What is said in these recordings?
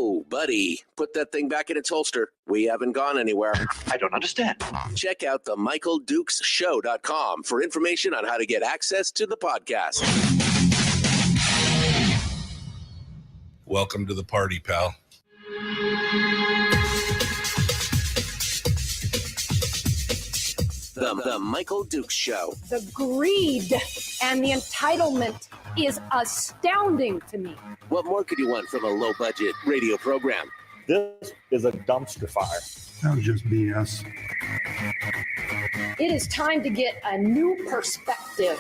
Whoa, buddy, put that thing back in its holster. We haven't gone anywhere. I don't understand. Check out the MichaelDukesShow.com for information on how to get access to the podcast. Welcome to the party, pal. The Michael Dukes Show. The greed and the entitlement is astounding to me. What more could you want from a low-budget radio program? This is a dumpster fire. That was just BS. It is time to get a new perspective.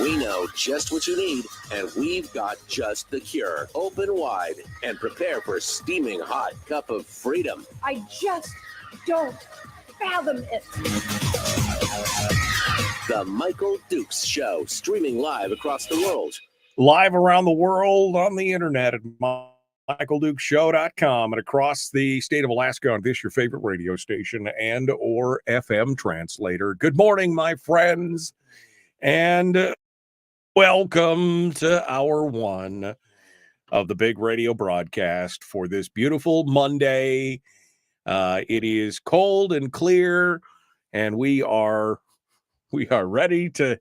We know just what you need, and we've got just the cure. Open wide and prepare for a steaming hot cup of freedom. I just don't fathom it. The Michael Dukes Show, streaming live across the world. Live around the world on the internet at MichaelDukesShow.com and across the state of Alaska on this, your favorite radio station and or FM translator. Good morning, my friends, and welcome to hour one of the big radio broadcast for this beautiful Monday. It is cold and clear, and we are ready to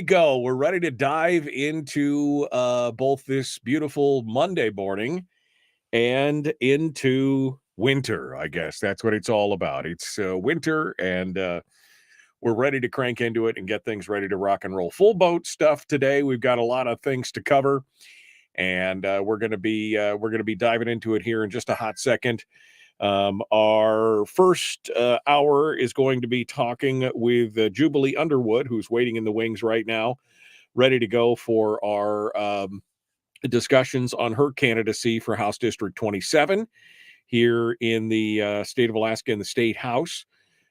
go. We're ready to dive into both this beautiful Monday morning and into winter. I guess that's what it's all about. It's winter, and we're ready to crank into it and get things ready to rock and roll. Full boat stuff today. We've got a lot of things to cover, and we're going to be diving into it here in just a hot second. Our first hour is going to be talking with Jubilee Underwood, who's waiting in the wings right now, ready to go for our discussions on her candidacy for House District 27 here in the state of Alaska in the State House.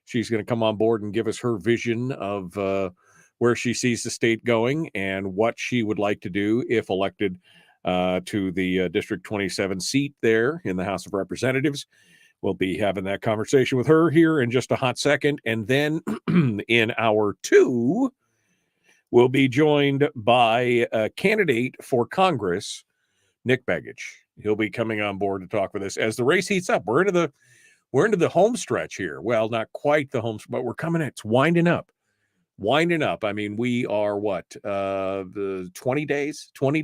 She's going to come on board and give us her vision of where she sees the state going and what she would like to do if elected to the District 27 seat there in the House of Representatives. We'll be having that conversation with her here in just a hot second. And then in hour two, we'll be joined by a candidate for Congress, Nick Begich. He'll be coming on board to talk with us as the race heats up. We're into the home stretch here. Well, not quite the home, but we're coming in. It's winding up. I mean, we are the 20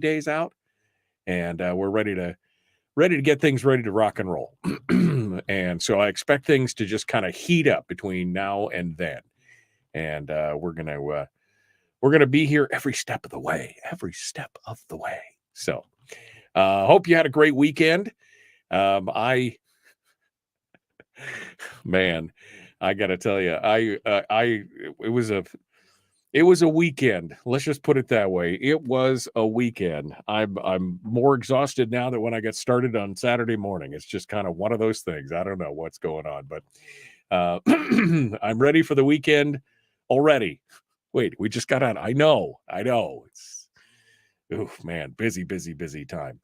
days out, and we're ready to get things ready to rock and roll. And so I expect things to just kind of heat up between now and then. And we're going to be here every step of the way. So hope you had a great weekend. I got to tell you, it was a weekend. Let's just put it that way. It was a weekend. I'm more exhausted now than when I got started on Saturday morning. It's just kind of one of those things. I don't know what's going on, but I'm ready for the weekend already. Wait, we just got on. I know. It's busy time.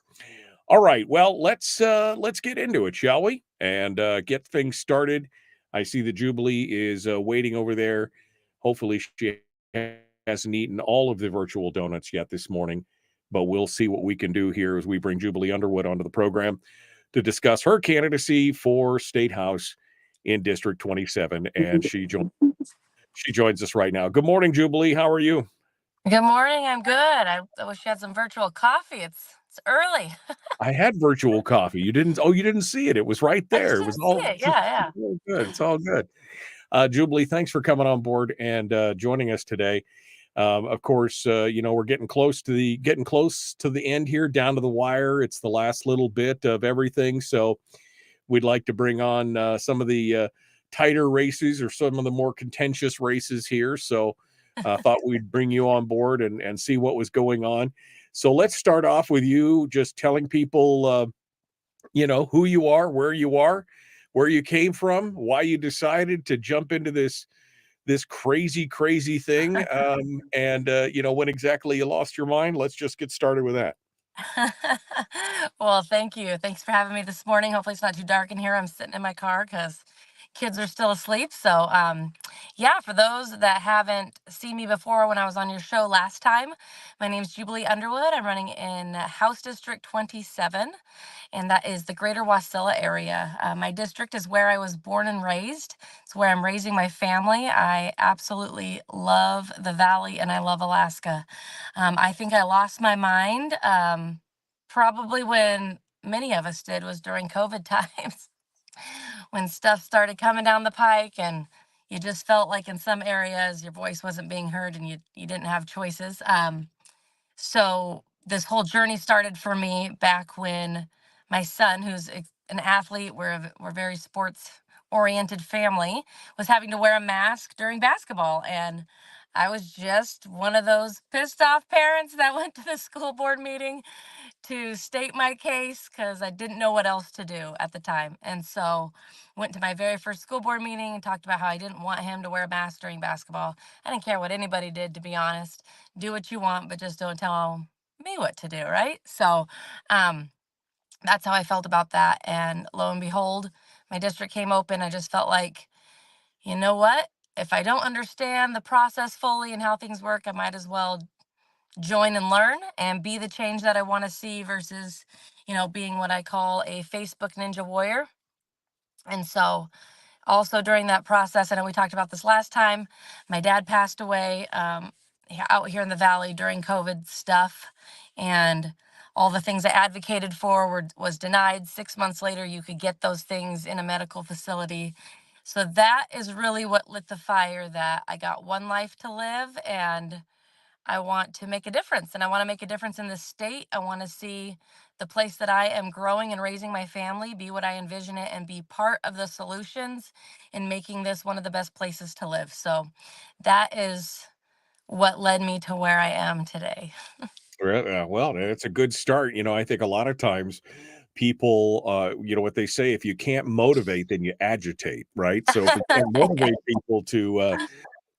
All right. Well, let's get into it, shall we? And get things started. I see the Jubilee is waiting over there. Hopefully she hasn't eaten all of the virtual donuts yet this morning, but we'll see what we can do here as we bring Jubilee Underwood onto the program to discuss her candidacy for State House in District 27. And she joins us right now. Good morning, Jubilee. How are you? Good morning. I'm good. I wish you had some virtual coffee. It's early. I had virtual coffee. You didn't see it. It was right there. It was all good. Yeah. It's all good. Jubilee, thanks for coming on board and joining us today. Of course, we're getting close to the end here, down to the wire. It's the last little bit of everything. So we'd like to bring on some of the tighter races or some of the more contentious races here. So I thought we'd bring you on board and see what was going on. So let's start off with you just telling people, who you are, where you came from, why you decided to jump into this crazy thing, and when exactly you lost your mind. Let's just get started with that. Well, thank you. Thanks for having me this morning. Hopefully it's not too dark in here. I'm sitting in my car because kids are still asleep. So, yeah, for those that haven't seen me before when I was on your show last time, my name is Jubilee Underwood. I'm running in House District 27, and that is the greater Wasilla area. My district is where I was born and raised. It's where I'm raising my family. I absolutely love the valley and I love Alaska. I think I lost my mind probably when many of us did was during COVID times when stuff started coming down the pike and you just felt like in some areas your voice wasn't being heard and you didn't have choices. So this whole journey started for me back when my son, who's an athlete, we're very sports oriented family, was having to wear a mask during basketball. And I was just one of those pissed off parents that went to the school board meeting to state my case because I didn't know what else to do at the time. And so went to my very first school board meeting and talked about how I didn't want him to wear a mask during basketball. I didn't care what anybody did, to be honest. Do what you want, but just don't tell me what to do, right? So um, that's how I felt about that. And lo and behold, my district came open. I just felt like, you know what? If I don't understand the process fully and how things work, I might as well join and learn and be the change that I want to see versus, being what I call a Facebook ninja warrior. And so also during that process, I know we talked about this last time, my dad passed away out here in the valley during COVID stuff. And all the things I advocated for was denied. 6 months later, you could get those things in a medical facility. So that is really what lit the fire that I got one life to live and I want to make a difference. And I want to make a difference in this state. I want to see the place that I am growing and raising my family be what I envision it and be part of the solutions in making this one of the best places to live. So that is what led me to where I am today. Well, it's a good start. I think a lot of times people, what they say, if you can't motivate, then you agitate, right? So if you can't motivate people to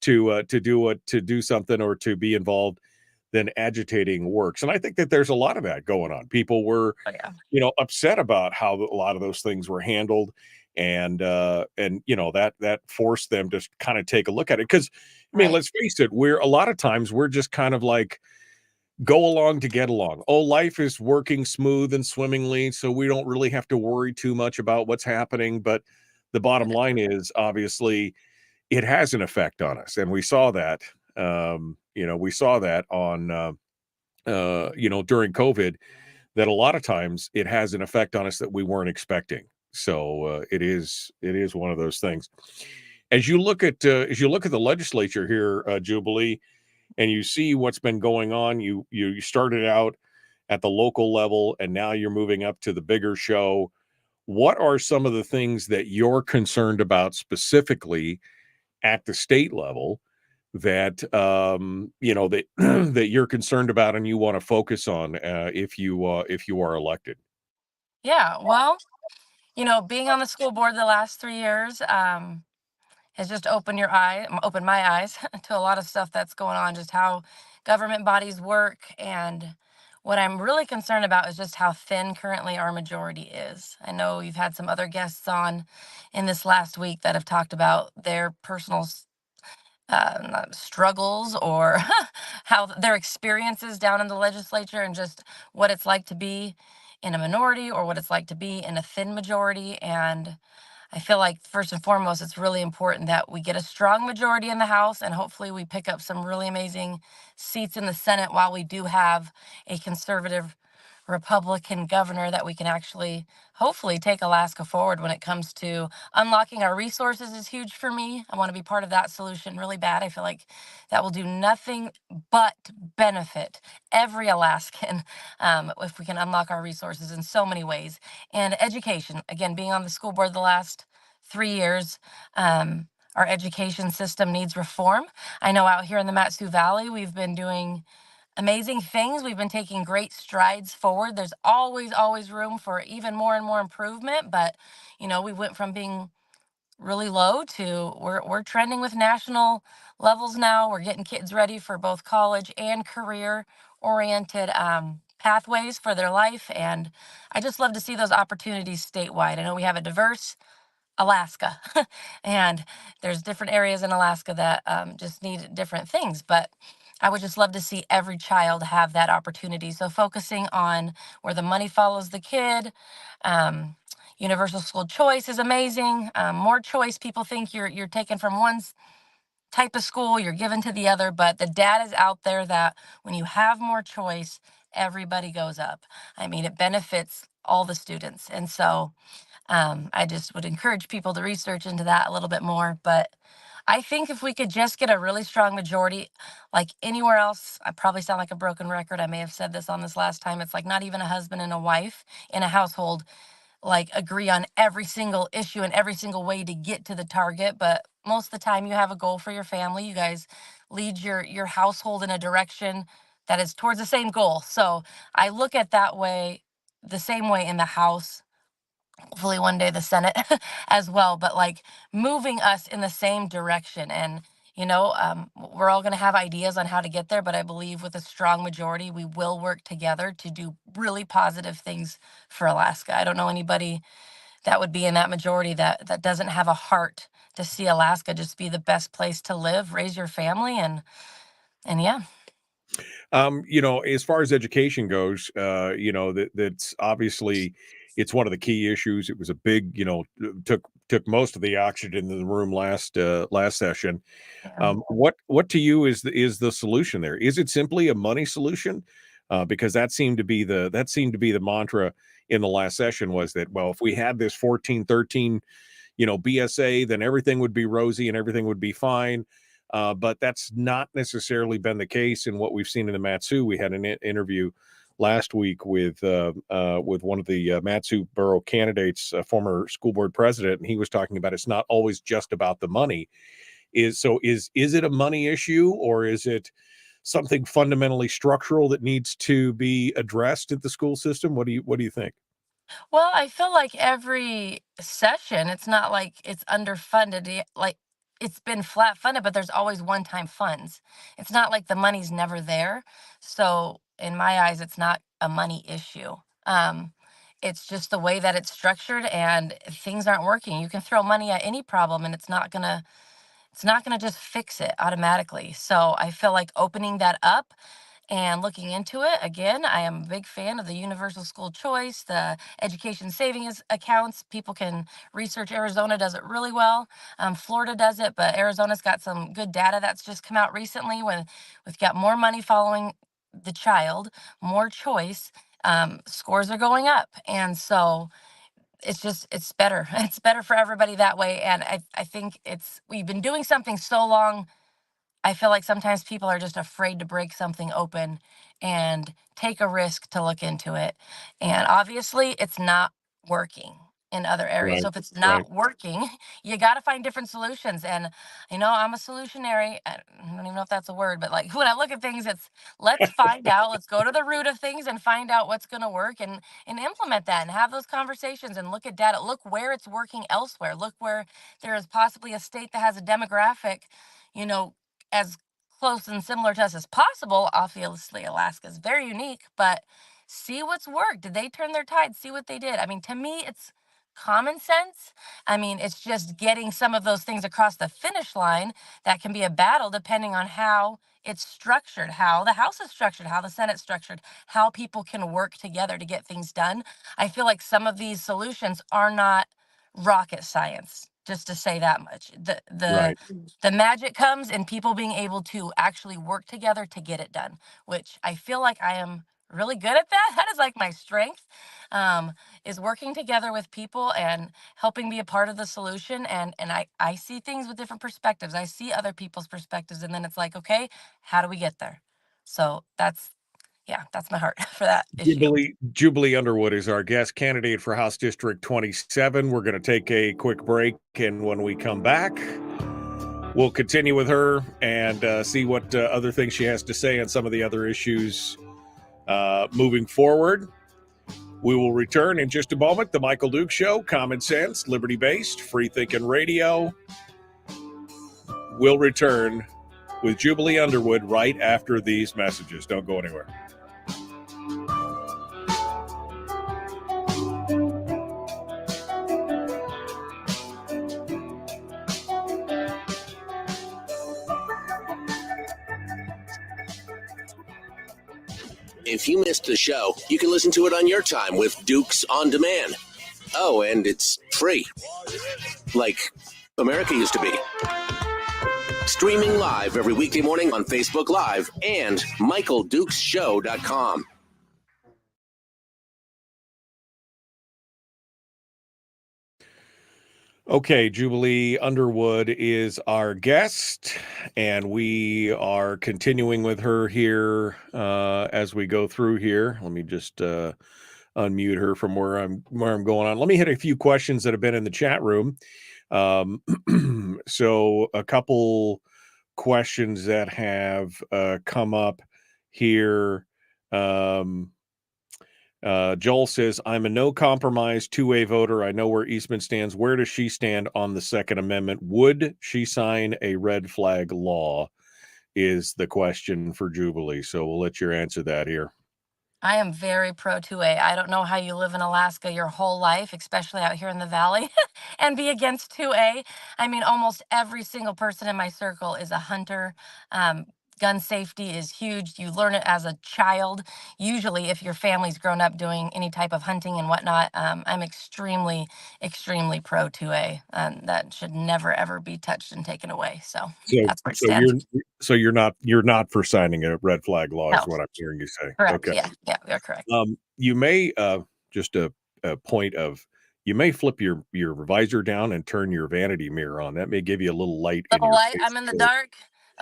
do something or to be involved, then agitating works. And I think that there's a lot of that going on. People were, Oh, yeah. upset about how a lot of those things were handled, and that forced them to kind of take a look at it. Because I mean, Right. let's face it, we're a lot of times we're just kind of like go along to get along. Oh, life is working smooth and swimmingly, so we don't really have to worry too much about what's happening. But the bottom line is, obviously, it has an effect on us, and we saw that. We saw that on, during COVID, that a lot of times it has an effect on us that we weren't expecting. So it is one of those things. As you look at the legislature here, Jubilee, and you see what's been going on. You started out at the local level, and now you're moving up to the bigger show. What are some of the things that you're concerned about specifically at the state level that that that you're concerned about and you want to focus on if you are elected? Yeah. Well, being on the school board the last 3 years, has just opened my eyes to a lot of stuff that's going on, just how government bodies work. And what I'm really concerned about is just how thin currently our majority is. I know you've had some other guests on in this last week that have talked about their personal struggles or how their experiences down in the legislature and just what it's like to be in a minority or what it's like to be in a thin majority. And I feel like first and foremost, it's really important that we get a strong majority in the House and hopefully we pick up some really amazing seats in the Senate while we do have a conservative Republican governor that we can actually hopefully take Alaska forward when it comes to unlocking our resources is huge for me. I want to be part of that solution really bad. I feel like that will do nothing but benefit every Alaskan if we can unlock our resources in so many ways. And education, again, being on the school board the last 3 years, our education system needs reform. I know out here in the Mat-Su Valley, we've been doing amazing things. We've been taking great strides forward. There's always room for even more and more improvement. But, we went from being really low to we're trending with national levels now. We're getting kids ready for both college and career oriented pathways for their life. And I just love to see those opportunities statewide. I know we have a diverse Alaska. And there's different areas in Alaska that just need different things. But I would just love to see every child have that opportunity. So focusing on where the money follows the kid. Universal school choice is amazing. More choice. People think you're taken from one type of school, you're given to the other, but the data is out there that when you have more choice, everybody goes up. I mean, it benefits all the students. And so I just would encourage people to research into that a little bit more. But I think if we could just get a really strong majority, like anywhere else, I probably sound like a broken record. I may have said this on this last time. It's like not even a husband and a wife in a household like agree on every single issue and every single way to get to the target. But most of the time you have a goal for your family. You guys lead your household in a direction that is towards the same goal. So I look at that way, the same way in the House, hopefully one day the Senate as well, but like moving us in the same direction. And we're all going to have ideas on how to get there, but I believe with a strong majority we will work together to do really positive things for Alaska. I don't know anybody that would be in that majority that doesn't have a heart to see Alaska just be the best place to live, raise your family, and yeah. As far as education goes, that's obviously it's one of the key issues. It was a big, took most of the oxygen in the room last session. What to you is the solution there? Is it simply a money solution? Because that seemed to be the mantra in the last session was that, well, if we had this 1413, BSA, then everything would be rosy and everything would be fine. But that's not necessarily been the case in what we've seen in the Mat-Su. We had an interview last week with one of the Mat-Su borough candidates, former school board president, and he was talking about it's not always just about the money. Is it a money issue, or is it something fundamentally structural that needs to be addressed at the school system? What do you think? Well, I feel like every session, it's not like it's underfunded. Like it's been flat funded, but there's always one-time funds. It's not like the money's never there. So in my eyes, it's not a money issue. It's just the way that it's structured and things aren't working. You can throw money at any problem and it's not gonna just fix it automatically. So I feel like opening that up and looking into it again, I am a big fan of the universal school choice, the education savings accounts. People can research. Arizona does it really well. Florida does it, but Arizona's got some good data that's just come out recently when we've got more money following the child, more choice. Scores are going up, and so it's better. It's better for everybody that way. And I think we've been doing something so long. I feel like sometimes people are just afraid to break something open and take a risk to look into it. And obviously, it's not working in other areas. Right, So if it's right. not working, you got to find different solutions. And, I'm a solutionary. I don't even know if that's a word, but like when I look at things, let's find out, let's go to the root of things and find out what's going to work and implement that and have those conversations and look at data. Look where it's working elsewhere. Look where there is possibly a state that has a demographic, you know, as close and similar to us as possible. Obviously, Alaska is very unique, but see what's worked. Did they turn their tide? See what they did. I mean, to me, it's common sense. I mean, it's just getting some of those things across the finish line that can be a battle depending on how it's structured, how the House is structured, how the Senate's structured, how people can work together to get things done. I feel like some of these solutions are not rocket science, just to say that much. Right. The magic comes in people being able to actually work together to get it done, which I feel like I am really good at that. That is like my strength, is working together with people and helping be a part of the solution. And I see things with different perspectives. I see other people's perspectives, and then it's like, okay, how do we get there? So that's my heart for that issue. Jubilee Underwood is our guest candidate for House District 27. We're going to take a quick break, and when we come back, we'll continue with her and see what other things she has to say on some of the other issues moving forward. We will return in just a moment. The Michael Duke Show, common sense, liberty-based, free-thinking radio. We'll return with Jubilee Underwood right after these messages. Don't go anywhere. If you missed the show, you can listen to it on your time with Dukes On Demand. Oh, and it's free. Like America used to be. Streaming live every weekday morning on Facebook Live and MichaelDukesShow.com. Okay, Jubilee Underwood is our guest, and we are continuing with her here as we go through here. Let me just unmute her from where I'm going on. Let me hit a few questions that have been in the chat room. So a couple questions that have come up here. Joel says, I'm a no compromise two-way voter. I know where Eastman stands. Where does she stand on the Second Amendment? Would she sign a red flag law is the question for Jubilee. So we'll let you answer that here. I am very pro 2A. I don't know how you live in Alaska your whole life, especially out here in the valley, and be against 2A. I mean, almost every single person in my circle is a hunter. Gun safety is huge. You learn it as a child. Usually, if your family's grown up doing any type of hunting and whatnot, I'm extremely, extremely pro 2A. That should never, ever be touched and taken away. So that's where it stands. You're not for signing a red flag law, No. is what I'm hearing you say. Correct. Okay. Yeah, you're correct. You may just a point of you may flip your visor down and turn your vanity mirror on. That may give you a little light in your face. I'm in the dark.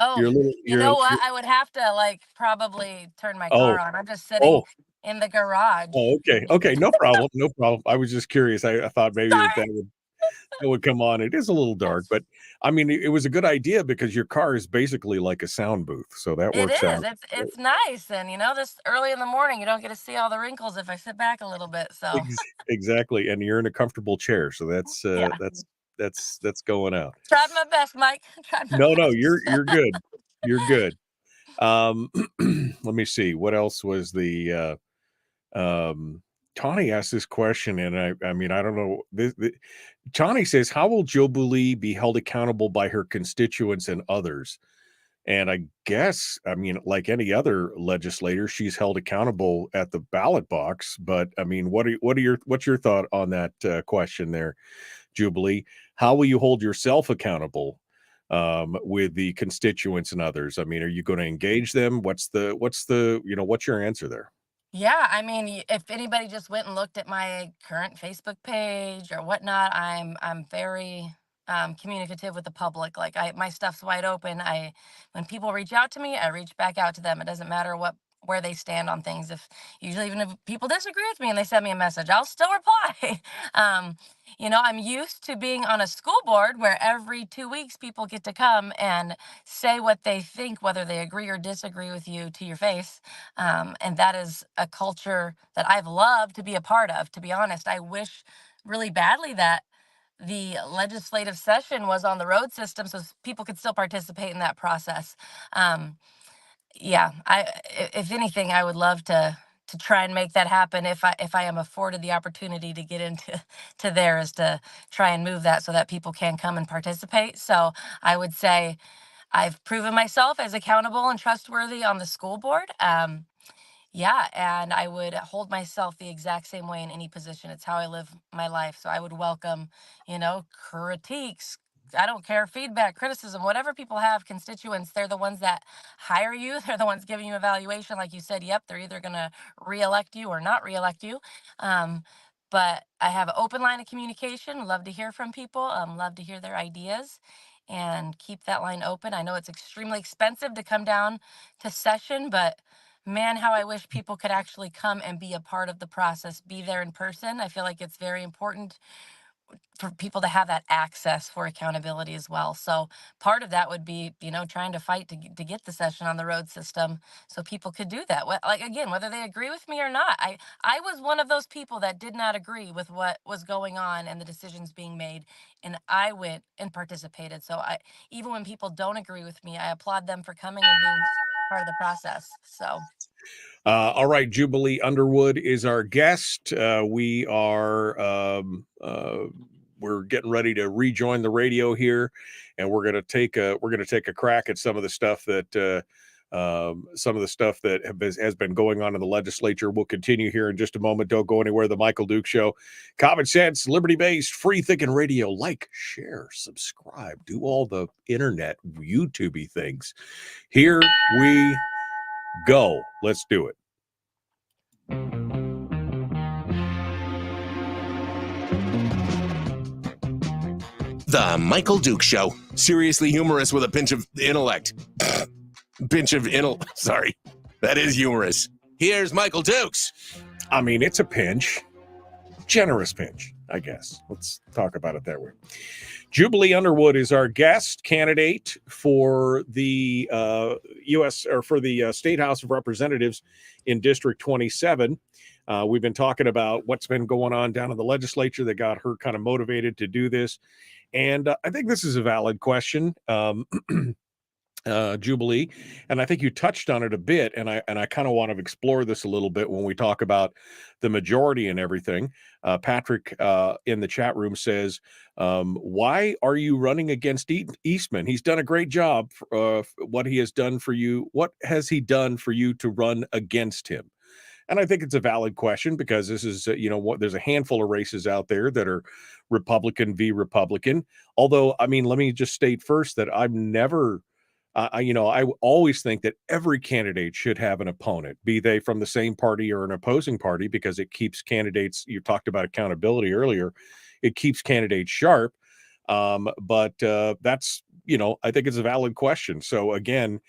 Oh, you know what? I would have to probably turn my car on. I'm just sitting in the garage. Oh, okay. No problem. I was just curious. I thought maybe that would come on. It is a little dark, but I mean, it was a good idea because your car is basically like a sound booth. So that works out. It's nice. And, this early in the morning, you don't get to see all the wrinkles if I sit back a little bit. So Exactly. And you're in a comfortable chair. So that's going out. Tried my best, Mike. No, you're good. You're good. Let me see. What else was the Tawny asked this question, and I mean, I don't know. Tawny says, how will Jubilee be held accountable by her constituents and others? And I guess, I mean, like any other legislator, she's held accountable at the ballot box. But I mean, what's your thought on that question there, Jubilee? How will you hold yourself accountable with the constituents and others? I mean, are you going to engage them? What's your answer there? Yeah, I mean, if anybody just went and looked at my current Facebook page or whatnot, I'm very communicative with the public. Like my stuff's wide open. When people reach out to me, I reach back out to them. It doesn't matter where they stand on things. Usually even if people disagree with me and they send me a message, I'll still reply. I'm used to being on a school board where every 2 weeks people get to come and say what they think, whether they agree or disagree with you to your face. And that is a culture that I've loved to be a part of. To be honest, I wish really badly that the legislative session was on the road system so people could still participate in that process. If anything, I would love to try and make that happen if I am afforded the opportunity to get into there, is to try and move that so that people can come and participate. So I would say I've proven myself as accountable and trustworthy on the school board. And I would hold myself the exact same way in any position. It's how I live my life. So I would welcome, critiques. I don't care, feedback, criticism, whatever people have, constituents, they're the ones that hire you. They're the ones giving you evaluation. Like you said, yep, they're either going to reelect you or not reelect you. But I have an open line of communication. Love to hear from people. Love to hear their ideas and keep that line open. I know it's extremely expensive to come down to session, but man, how I wish people could actually come and be a part of the process, be there in person. I feel like it's very important for people to have that access for accountability as well. So part of that would be, trying to fight to get the session on the road system so people could do that. Again, whether they agree with me or not, I was one of those people that did not agree with what was going on and the decisions being made. And I went and participated. So even when people don't agree with me, I applaud them for coming and being part of the process. So. All right, Jubilee Underwood is our guest. We are we're getting ready to rejoin the radio here, and we're going to take a crack at some of the stuff that some of the stuff that has been going on in the legislature will continue here in just a moment. Don't go anywhere. The Michael Duke Show. Common sense, liberty-based, free-thinking radio. Like, share, subscribe, do all the internet YouTube-y things. Here we go. Let's do it. The Michael Duke Show. Seriously humorous with a pinch of intellect. Sorry. That is humorous. Here's Michael Dukes. I mean, it's a pinch. Generous pinch, I guess. Let's talk about it that way. Jubilee Underwood is our guest candidate for the U.S. or for the State House of Representatives in District 27. We've been talking about what's been going on down in the legislature that got her kind of motivated to do this. And I think this is a valid question, Jubilee, and I think you touched on it a bit, and I kind of want to explore this a little bit when we talk about the majority and everything. Patrick in the chat room says, why are you running against Eastman? He's done a great job for what he has done for you. What has he done for you to run against him? And I think it's a valid question because this is, there's a handful of races out there that are Republican v. Republican. Although, I mean, let me just state first that I've never, I always think that every candidate should have an opponent, be they from the same party or an opposing party, because it keeps candidates, you talked about accountability earlier, it keeps candidates sharp. But that's, I think it's a valid question. So again,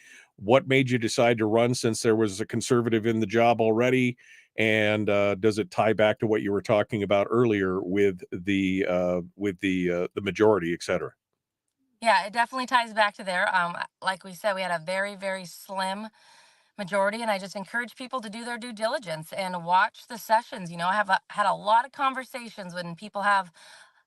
what made you decide to run since there was a conservative in the job already? And does it tie back to what you were talking about earlier with the majority, et cetera? Yeah, it definitely ties back to there. Like we said, we had a very, very slim majority, and I just encourage people to do their due diligence and watch the sessions. I have had a lot of conversations when people have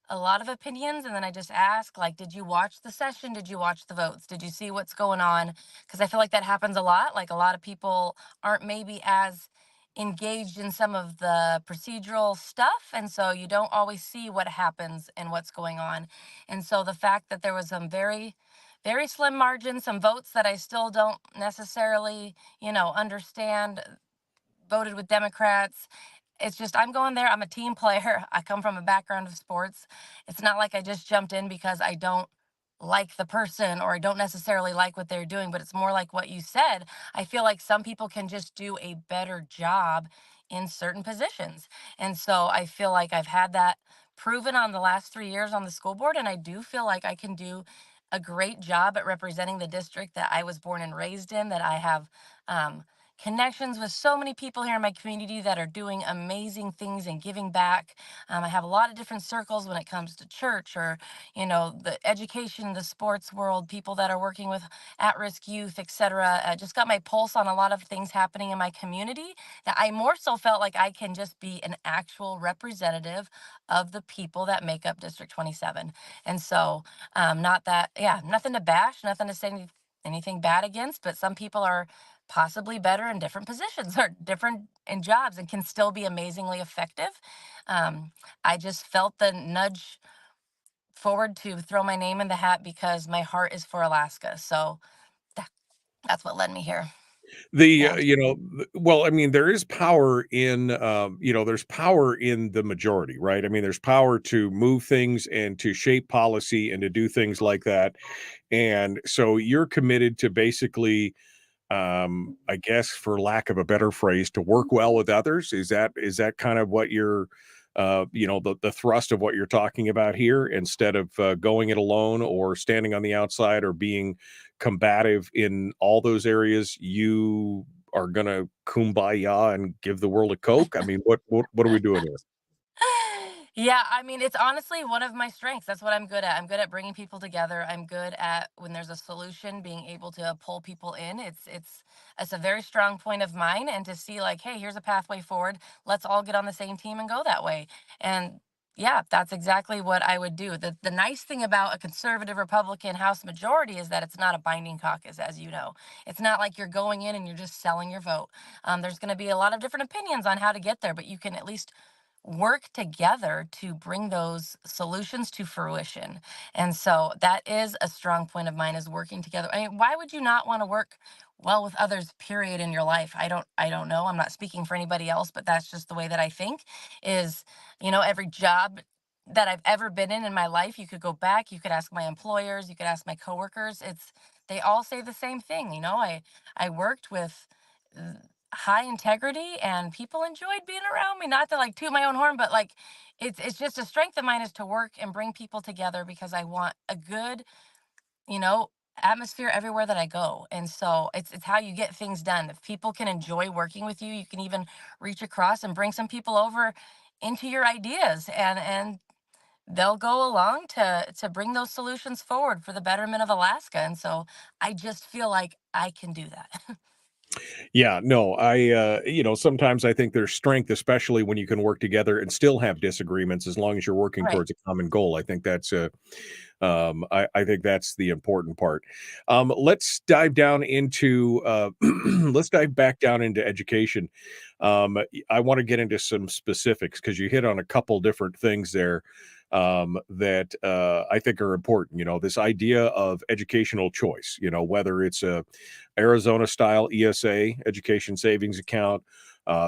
a lot of opinions, and then I just ask, like, did you watch the session? Did you watch the votes? Did you see what's going on? Because I feel like that happens a lot. Like, a lot of people aren't maybe as engaged in some of the procedural stuff, and so you don't always see what happens and what's going on. And so the fact that there was some very, very slim margin, some votes that I still don't necessarily understand, voted with Democrats. It's just, I'm going there. I'm a team player. I come from a background of sports. It's not like I just jumped in because I don't like the person or I don't necessarily like what they're doing, but it's more like what you said. I feel like some people can just do a better job in certain positions. And so I feel like I've had that proven on the last 3 years on the school board. And I do feel like I can do a great job at representing the district that I was born and raised in, that I have connections with so many people here in my community that are doing amazing things and giving back. I have a lot of different circles when it comes to church or, the education, the sports world, people that are working with at-risk youth, etc. I just got my pulse on a lot of things happening in my community that I more so felt like I can just be an actual representative of the people that make up District 27. And so, not that, yeah, nothing to bash, nothing to say anything bad against, but some people are possibly better in different positions or different in jobs and can still be amazingly effective. I just felt the nudge forward to throw my name in the hat because my heart is for Alaska. So that's what led me here. Yeah. Well, I mean, there is power in, there's power in the majority, right? I mean, there's power to move things and to shape policy and to do things like that. And so you're committed to basically, I guess, for lack of a better phrase, to work well with others. Is that kind of what you're, the thrust of what you're talking about here, instead of going it alone or standing on the outside or being combative in all those areas? You are gonna kumbaya and give the world a Coke. I mean, what are we doing here? Yeah, I mean, it's honestly one of my strengths. That's what I'm good at. I'm good at bringing people together. I'm good at, when there's a solution, being able to pull people in. It's a very strong point of mine, and to see, like, hey, here's a pathway forward. Let's all get on the same team and go that way. And yeah, that's exactly what I would do. The nice thing about a conservative Republican House majority is that it's not a binding caucus, as you know. It's not like you're going in and you're just selling your vote. There's going to be a lot of different opinions on how to get there, but you can at least work together to bring those solutions to fruition. And so that is a strong point of mine, is working together. I mean, why would you not want to work well with others, period, in your life. I don't know. I'm not speaking for anybody else, but that's just the way that I think is, every job that I've ever been in my life, you could go back, you could ask my employers, you could ask my coworkers. They all say the same thing. I worked with uh, high integrity and people enjoyed being around me. Not to like toot my own horn, but like it's just a strength of mine is to work and bring people together because I want a good, you know, atmosphere everywhere that I go. And so it's how you get things done. If people can enjoy working with you, you can even reach across and bring some people over into your ideas and they'll go along to bring those solutions forward for the betterment of Alaska. And so I just feel like I can do that. Yeah, no, sometimes I think there's strength, especially when you can work together and still have disagreements as long as you're working Right. towards a common goal. I think I think that's the important part. Let's dive down into, let's dive back down into education. I want to get into some specifics because you hit on a couple different things there that I think are important. This idea of educational choice. Whether it's a Arizona style ESA, education savings account.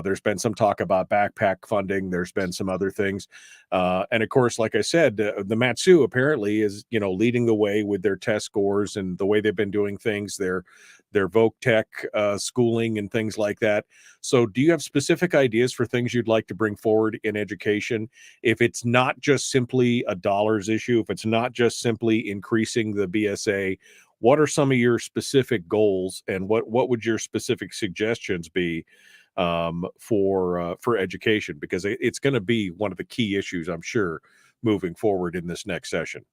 There's been some talk about backpack funding. There's been some other things. And of course, like I said, the Matsu apparently is, leading the way with their test scores and the way they've been doing things, their Voc Tech schooling and things like that. So do you have specific ideas for things you'd like to bring forward in education? If it's not just simply a dollars issue, if it's not just simply increasing the BSA, what are some of your specific goals and what would your specific suggestions be for education? Because it's going to be one of the key issues, I'm sure, moving forward in this next session.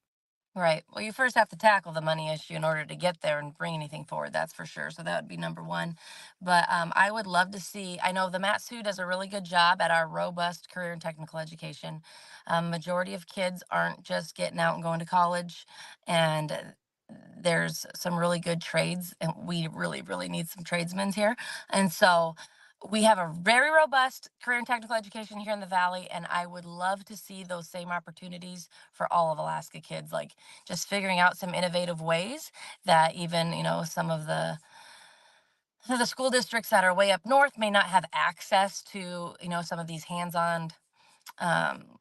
Right. Well, you first have to tackle the money issue in order to get there and bring anything forward. That's for sure. So that would be number one. But I would love to see. I know the MATSU does a really good job at our robust career and technical education. Majority of kids aren't just getting out and going to college, and there's some really good trades, and we really, really need some tradesmen here. And so we have a very robust career and technical education here in the Valley, and I would love to see those same opportunities for all of Alaska kids. Like just figuring out some innovative ways that even some of the school districts that are way up north may not have access to some of these hands-on um,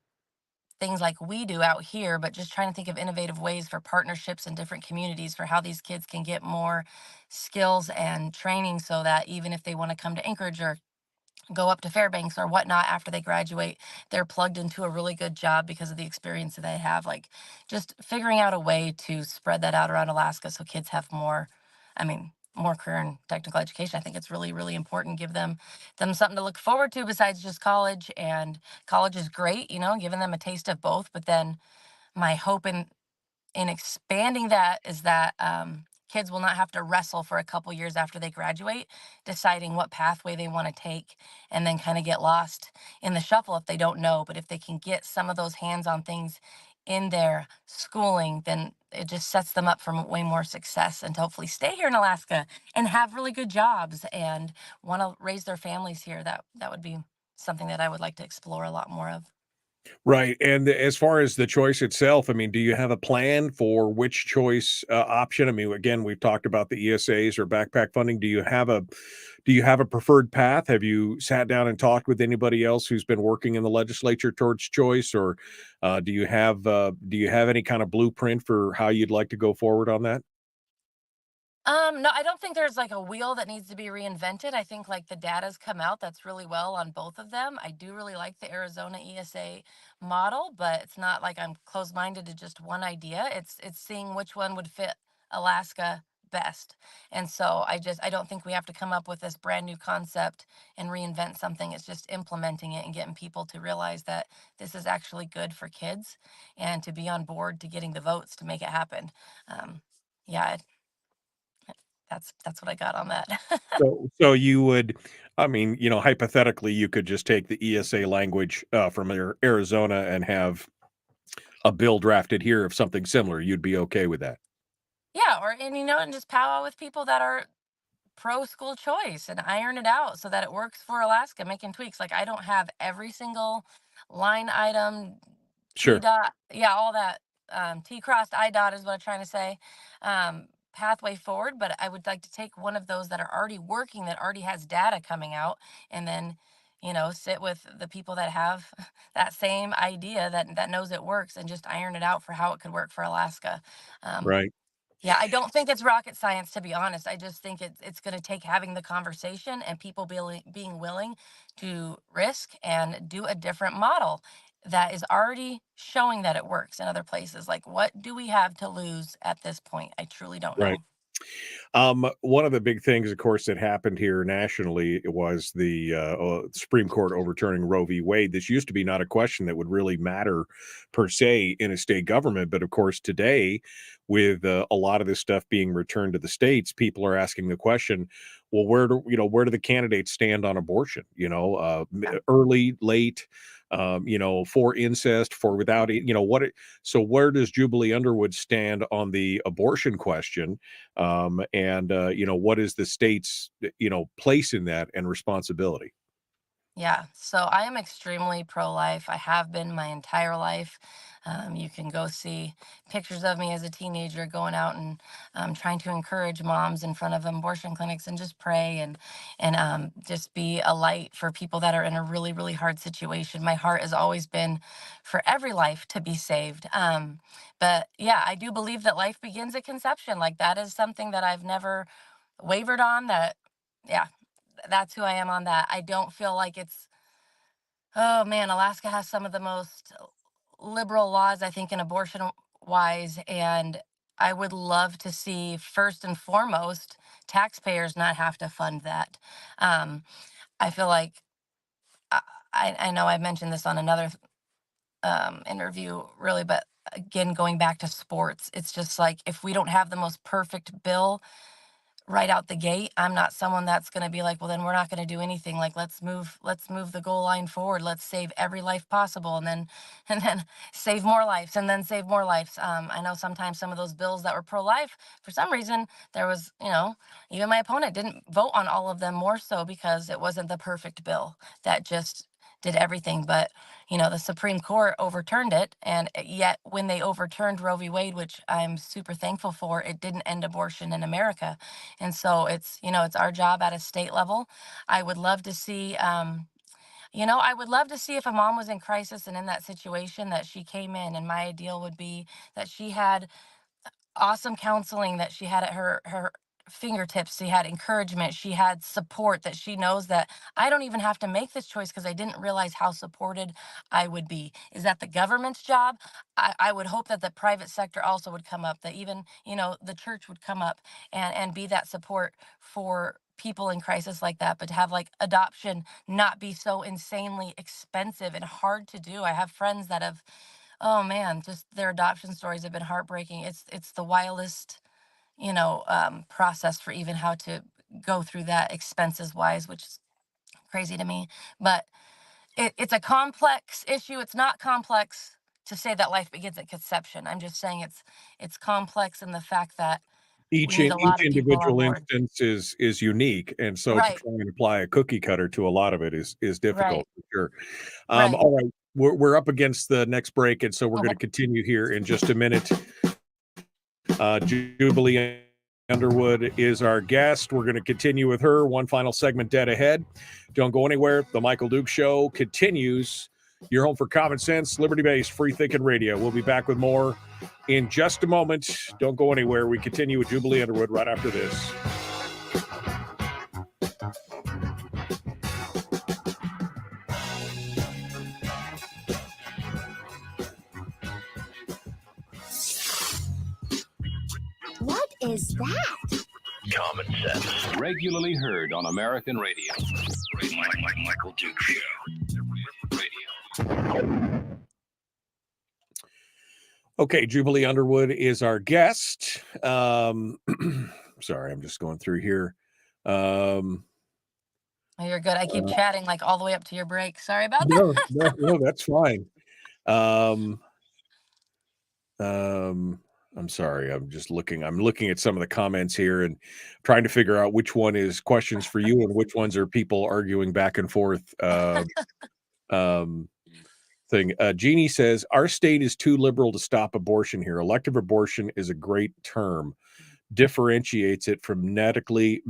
things like we do out here, but just trying to think of innovative ways for partnerships in different communities for how these kids can get more skills and training so that even if they want to come to Anchorage or go up to Fairbanks or whatnot after they graduate, they're plugged into a really good job because of the experience that they have. Like just figuring out a way to spread that out around Alaska so kids have more, I mean, more career and technical education. I think it's really, really important. Give them something to look forward to besides just college. And college is great, giving them a taste of both. But then my hope in expanding that is that kids will not have to wrestle for a couple years after they graduate, deciding what pathway they want to take, and then kind of get lost in the shuffle if they don't know. But if they can get some of those hands on things in their schooling, then it just sets them up for way more success and to hopefully stay here in Alaska and have really good jobs and want to raise their families here. That would be something that I would like to explore a lot more of. Right. And as far as the choice itself, I mean, do you have a plan for which choice option? I mean, again, we've talked about the ESAs or backpack funding. Do you have a preferred path? Have you sat down and talked with anybody else who's been working in the legislature towards choice, or do you have any kind of blueprint for how you'd like to go forward on that? No, I don't think there's like a wheel that needs to be reinvented. I think like the data's come out that's really well on both of them. I do really like the Arizona ESA model, but it's not like I'm closed-minded to just one idea. It's seeing which one would fit Alaska best. And so I don't think we have to come up with this brand new concept and reinvent something. It's just implementing it and getting people to realize that this is actually good for kids and to be on board to getting the votes to make it happen. Um, yeah, that's what I got on that. So you would, I mean, hypothetically, you could just take the ESA language from Arizona and have a bill drafted here of something similar. You'd be okay with that. Yeah, and just powwow with people that are pro school choice and iron it out so that it works for Alaska, making tweaks. Like I don't have every single line item, T Sure. dot, yeah, all that. T crossed, I dot is what I'm trying to say. pathway forward, but I would like to take one of those that are already working, that already has data coming out, and then, sit with the people that have that same idea that knows it works, and just iron it out for how it could work for Alaska. Um, Right. yeah, I don't think it's rocket science, to be honest. I just think it's going to take having the conversation and people being willing to risk and do a different model that is already showing that it works in other places. Like, what do we have to lose at this point? I truly don't Right. know. One of the big things, of course, that happened here nationally was the Supreme Court overturning Roe v. Wade. This used to be not a question that would really matter per se in a state government, but of course, today, with a lot of this stuff being returned to the states, people are asking the question: well, where do the candidates stand on abortion? Early, late. For incest, for without, so where does Jubilee Underwood stand on the abortion question? What is the state's place in that and responsibility? Yeah, so I am extremely pro-life. I have been my entire life. You can go see pictures of me as a teenager going out and trying to encourage moms in front of abortion clinics and just pray and just be a light for people that are in a really, really hard situation. My heart has always been for every life to be saved. But yeah, I do believe that life begins at conception. Like, that is something that I've never wavered on. Yeah, that's who I am on that. I don't feel like it's, oh man, Alaska has some of the most liberal laws, I think, in abortion wise. And I would love to see, first and foremost, taxpayers not have to fund that. Um, I feel like, I, I know I mentioned this on another interview, really, but again, going back to sports, it's just like, if we don't have the most perfect bill right out the gate, I'm not someone that's going to be like, well, then we're not going to do anything. Like, let's move the goal line forward. Let's save every life possible, and then and then save more lives, and then save more lives. I know sometimes some of those bills that were pro-life, for some reason, there was, even my opponent didn't vote on all of them, more so because it wasn't the perfect bill that just did everything. But the Supreme Court overturned it, and yet when they overturned Roe v. Wade, which I'm super thankful for, it didn't end abortion in America. And so it's our job at a state level. I would love to see, I would love to see, if a mom was in crisis and in that situation, that she came in, and my ideal would be that she had awesome counseling, that she had at her fingertips. She had encouragement, she had support, that she knows that I don't even have to make this choice because I didn't realize how supported I would be. Is that the government's job? I would hope that the private sector also would come up, that even the church would come up and be that support for people in crisis like that. But to have, like, adoption not be so insanely expensive and hard to do. I have friends that have, oh man, just their adoption stories have been heartbreaking. It's the wildest, process for even how to go through that expenses wise, which is crazy to me. But it's a complex issue. It's not complex to say that life begins at conception. I'm just saying it's complex in the fact that we need a Each lot of people on individual board. instance is unique, and so to Right, try and apply a cookie cutter to a lot of it is right, difficult for sure. right. All right, we're up against the next break, and so we're going Okay. to continue here in just a minute. Jubilee Underwood is our guest. We're going to continue with her. One final segment dead ahead. Don't go anywhere. The Michael Duke Show continues. Your home for common sense, liberty-based, free-thinking radio. We'll be back with more in just a moment. Don't go anywhere. We continue with Jubilee Underwood right after this. What is that? Common sense. Regularly heard on American radio. Michael Duke Show. Radio. Okay, Jubilee Underwood is our guest. Sorry, I'm just going through here. Oh, you're good. I keep chatting like all the way up to your break. Sorry about that. No, that's fine. I'm sorry. I'm just looking. I'm looking at some of the comments here and trying to figure out which one is questions for you and which ones are people arguing back and forth. Thing. Jeannie says our state is too liberal to stop abortion here. Elective abortion is a great term. differentiates it from medically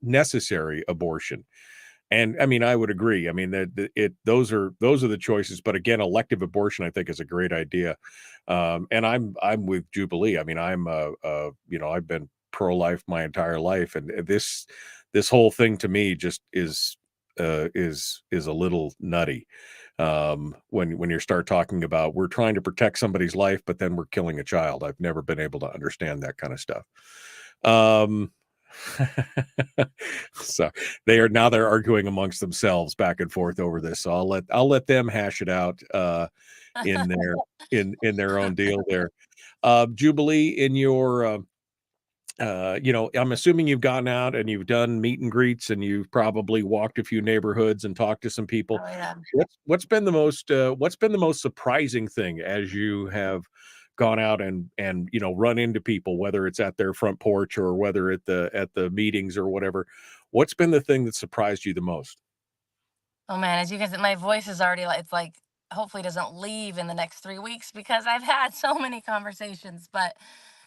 necessary abortion. And I mean, I would agree. I mean, those are the choices. But again, elective abortion, I think, is a great idea. And I'm with Jubilee. I mean, I've been pro-life my entire life, and this whole thing to me just is a little nutty. When you start talking about we're trying to protect somebody's life, but then we're killing a child. I've never been able to understand that kind of stuff. So they're arguing amongst themselves back and forth over this. So I'll let them hash it out in their in their own deal there. Jubilee, in your I'm assuming you've gone out and you've done meet and greets and you've probably walked a few neighborhoods and talked to some people. Oh yeah. What's been the most surprising thing as you have gone out and run into people, whether it's at their front porch or whether at the meetings or whatever? What's been the thing that surprised you the most? Oh man, as you guys, my voice is already like, it's like, hopefully doesn't leave in the next 3 weeks because I've had so many conversations. But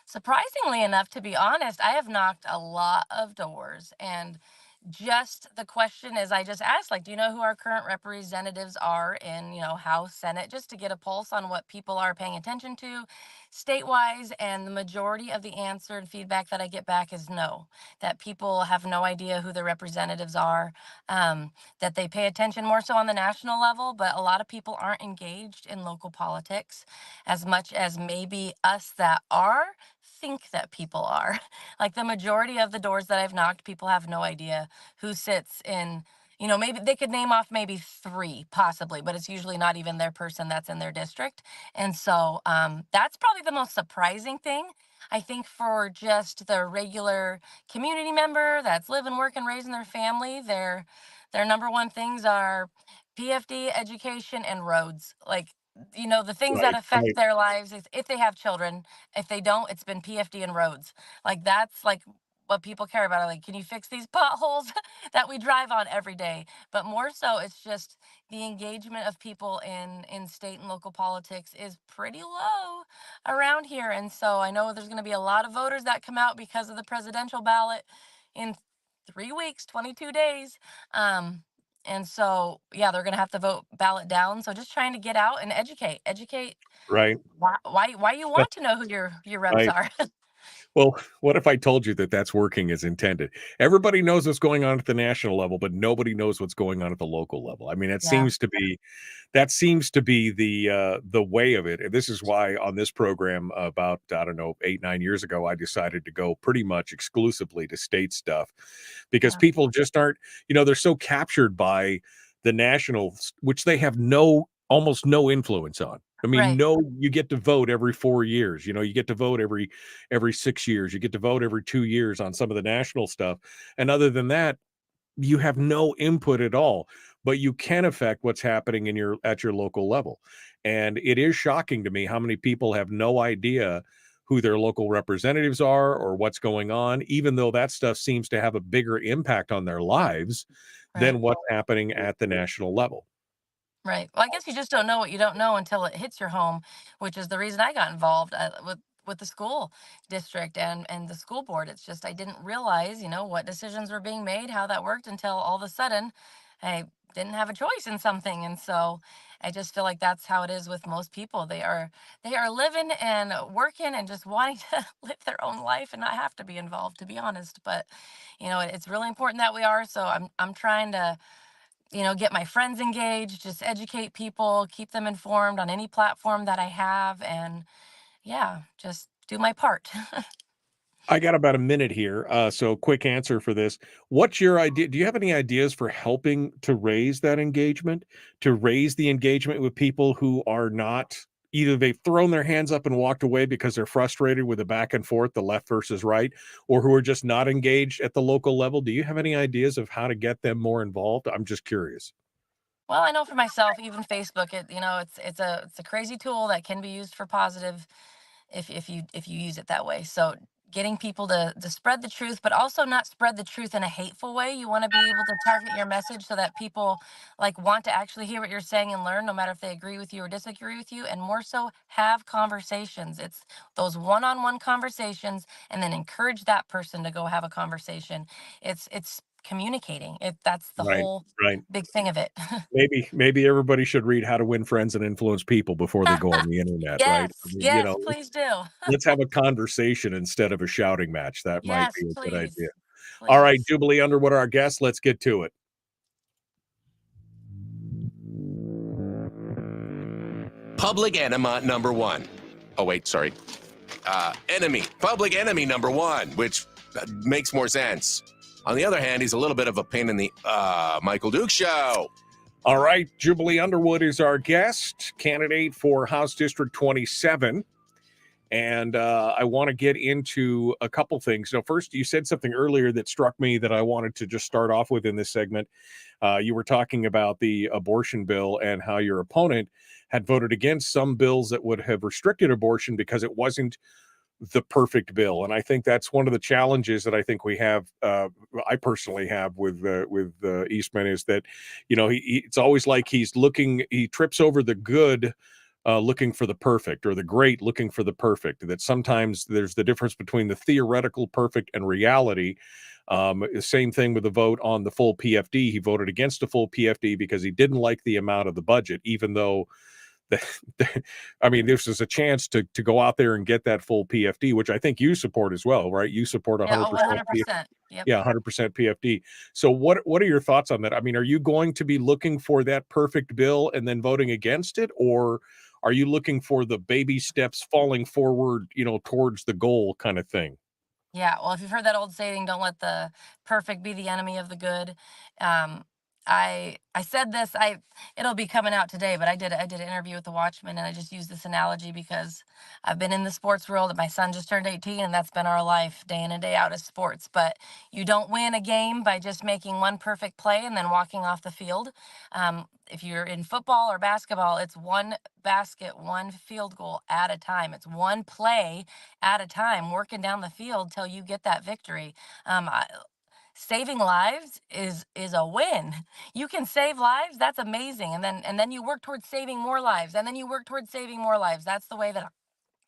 surprisingly enough, to be honest, I have knocked a lot of doors, and just the question is, I just asked, like, do you know who our current representatives are in, House, Senate, just to get a pulse on what people are paying attention to state-wise. And the majority of the answer and feedback that I get back is no, that people have no idea who their representatives are, that they pay attention more so on the national level, but a lot of people aren't engaged in local politics as much as maybe us that are think that people are. Like the majority of the doors that I've knocked, people have no idea who sits in, maybe they could name off maybe three possibly, but it's usually not even their person that's in their district. And so that's probably the most surprising thing. I think for just the regular community member that's living, working, raising their family, their number one things are PFD, education, and roads. Like, the things that Right, affect right. their lives is if they have children. If they don't, it's been PFD and roads. Like, that's like what people care about. Like, can you fix these potholes that we drive on every day? But more so, it's just the engagement of people in state and local politics is pretty low around here. And so I know there's going to be a lot of voters that come out because of the presidential ballot in 3 weeks, 22 days. And so, yeah, they're going to have to vote ballot down. So just trying to get out and educate Right. why you want to know who your reps Right. are. Well, what if I told you that that's working as intended? Everybody knows what's going on at the national level, but nobody knows what's going on at the local level. I mean, Yeah. That seems to be the way of it. And this is why on this program about, I don't know, 8-9 years ago, I decided to go pretty much exclusively to state stuff because Yeah. people just aren't, they're so captured by the national, which they have almost no influence on. I mean, Right. no, you get to vote every 4 years. You get to vote every 6 years. You get to vote every 2 years on some of the national stuff. And other than that, you have no input at all, but you can affect what's happening at your local level. And it is shocking to me how many people have no idea who their local representatives are or what's going on, even though that stuff seems to have a bigger impact on their lives Right. than what's happening at the national level. Right. Well, I guess you just don't know what you don't know until it hits your home, which is the reason I got involved with the school district and the school board. It's just I didn't realize, what decisions were being made, how that worked until all of a sudden I didn't have a choice in something. And so I just feel like that's how it is with most people. They are living and working and just wanting to live their own life and not have to be involved, to be honest. But, it's really important that we are. So I'm trying to get my friends engaged, just educate people, keep them informed on any platform that I have, and yeah, just do my part. I got about a minute here. So quick answer for this. What's your idea? Do you have any ideas for helping to raise that engagement, to raise the engagement with people who are not either they've thrown their hands up and walked away because they're frustrated with the back and forth, the left versus right, or who are just not engaged at the local level? Do you have any ideas of how to get them more involved? I'm just curious. Well, I know for myself, even Facebook, it's a crazy tool that can be used for positive if you use it that way. So getting people to spread the truth, but also not spread the truth in a hateful way. You want to be able to target your message so that people like want to actually hear what you're saying and learn, no matter if they agree with you or disagree with you, and more so have conversations. It's those one-on-one conversations, and then encourage that person to go have a conversation. It's communicating. That's the Right, whole right. big thing of it. Maybe everybody should read How to Win Friends and Influence People before they go on the internet, right? I Yes, mean, yes, please do. let's have a conversation instead of a shouting match. That might Yes, be a good please, idea. All right, please. Jubilee Underwood, our guest. Let's get to it. Public enema number one. Oh, wait, sorry. Public enemy number one, which makes more sense. On the other hand, he's a little bit of a pain in the Michael Duke show. All right, Jubilee Underwood is our guest, candidate for House District 27. And I want to get into a couple things. Now, first, you said something earlier that struck me that I wanted to just start off with in this segment. You were talking about the abortion bill and how your opponent had voted against some bills that would have restricted abortion because it wasn't the perfect bill. And I think that's one of the challenges that I think we have. I personally have with Eastman is that, it's always like he trips over the good looking for the perfect, or the great looking for the perfect. That sometimes there's the difference between the theoretical perfect and reality. Same thing with the vote on the full PFD. He voted against a full PFD because he didn't like the amount of the budget, even though I mean, this is a chance to go out there and get that full PFD, which I think you support as well, right? You support 100%. Yeah, 100%. Yep. Yeah, 100% PFD. So what are your thoughts on that? I mean, are you going to be looking for that perfect bill and then voting against it, or are you looking for the baby steps falling forward, towards the goal kind of thing? Yeah, well, if you've heard that old saying, "Don't let the perfect be the enemy of the good." Um, I said this. It'll be coming out today, but I did an interview with the Watchman, and I just used this analogy because I've been in the sports world, and my son just turned 18, and that's been our life day in and day out is sports. But you don't win a game by just making one perfect play and then walking off the field. If you're in football or basketball, it's one basket, one field goal at a time. It's one play at a time, working down the field till you get that victory. Saving lives is a win. You can save lives, that's amazing. And then you work towards saving more lives, and then you work towards saving more lives. That's the way that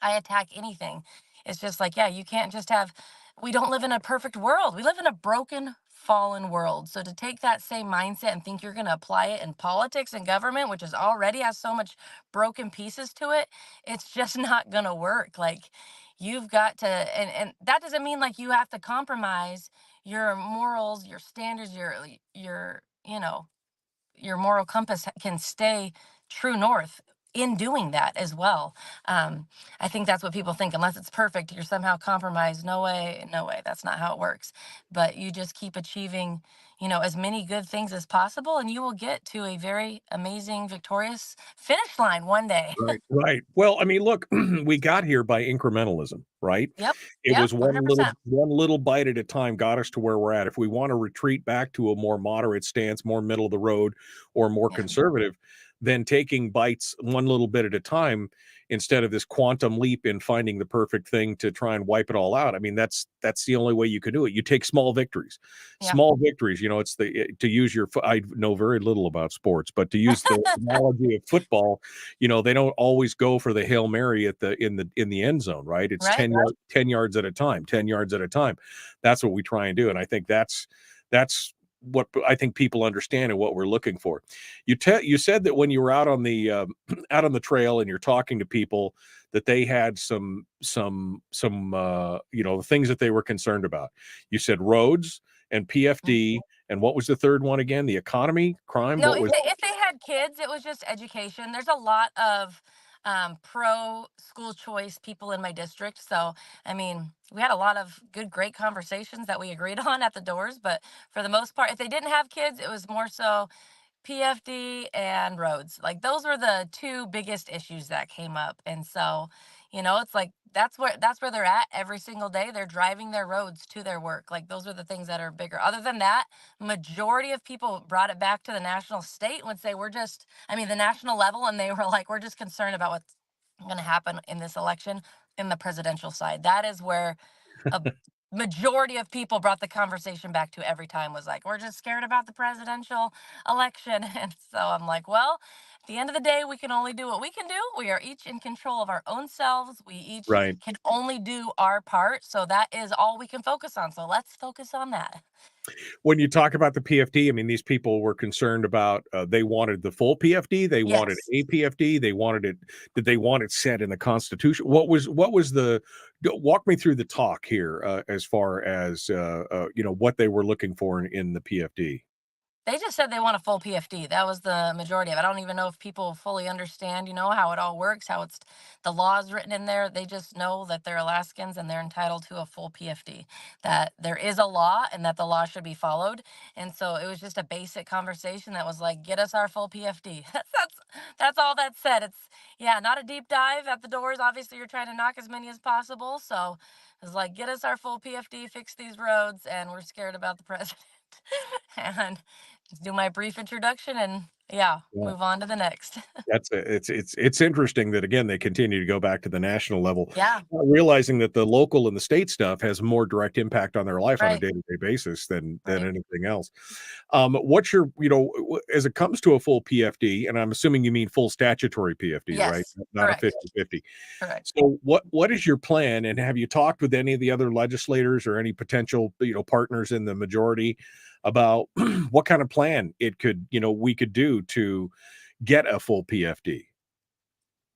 I attack anything. It's just like, yeah, you can't just have, we don't live in a perfect world. We live in a broken, fallen world. So to take that same mindset and think you're going to apply it in politics and government, which is already has so much broken pieces to it, it's just not going to work. Like, you've got to, and that doesn't mean like you have to compromise your morals, your standards, your moral compass can stay true north in doing that as well. I think that's what people think. Unless it's perfect, you're somehow compromised. No way, no way. That's not how it works. But you just keep achieving, as many good things as possible, and you will get to a very amazing, victorious finish line one day. Right. Right. Well, I mean, look, we got here by incrementalism, right? Yep. It Yep. was one 100%. little bite at a time got us to where we're at. If we want to retreat back to a more moderate stance, more middle of the road, or more Yeah. conservative, then taking bites one little bit at a time instead of this quantum leap in finding the perfect thing to try and wipe it all out. I mean, that's the only way you can do it. You take small victories. Yeah. Small victories, it's to use I know very little about sports, but to use the analogy of football, they don't always go for the Hail Mary in the end zone, right? It's Right. 10 yards at a time, 10 yards at a time. That's what we try and do. And I think that's what I think people understand and what we're looking for. You said that when you were out on the out on the trail and you're talking to people, that they had some things that they were concerned about. You said roads and PFD, and what was the third one again? The economy, crime. No, What was? if they had kids, it was just education. There's a lot of pro school choice people in my district. So, I mean, we had a lot of great conversations that we agreed on at the doors. But for the most part, if they didn't have kids, it was more so PFD and roads. Like, those were the two biggest issues that came up. And so, it's like that's where they're at every single day. They're driving their roads to their work. Like, those are the things that are bigger. Other than that, majority of people brought it back to the national state and would say the national level, and they were like, we're just concerned about what's going to happen in this election in the presidential side. That is where a majority of people brought the conversation back to every time was like, we're just scared about the presidential election. And so I'm like, well, at the end of the day, we can only do what we can do. We are each in control of our own selves. We each Right. can only do our part. So that is all we can focus on. So let's focus on that. When you talk about the PFD, I mean, these people were concerned about, they wanted the full PFD, they wanted Yes. a PFD, they wanted it, did they want it set in the Constitution? What was walk me through the talk here, as far as, what they were looking for in the PFD? They just said they want a full PFD. That was the majority of it. I don't even know if people fully understand, how it all works, how it's the laws written in there. They just know that they're Alaskans and they're entitled to a full PFD, that there is a law and that the law should be followed. And so it was just a basic conversation that was like, get us our full PFD. That's all that said. It's yeah, not a deep dive at the doors. Obviously, you're trying to knock as many as possible. So it's like, get us our full PFD, fix these roads, and we're scared about the president. And do my brief introduction and yeah, Yeah. move on to the next. It's interesting that again they continue to go back to the national level, Yeah, not realizing that the local and the state stuff has more direct impact on their life on a right, day-to-day basis than right. anything else. What's your, as it comes to a full PFD, and I'm assuming you mean full statutory PFD, right? Yes, Not a correct, 50/50. correct. So what is your plan, and have you talked with any of the other legislators or any potential, partners in the majority about what kind of plan we could do to get a full PFD?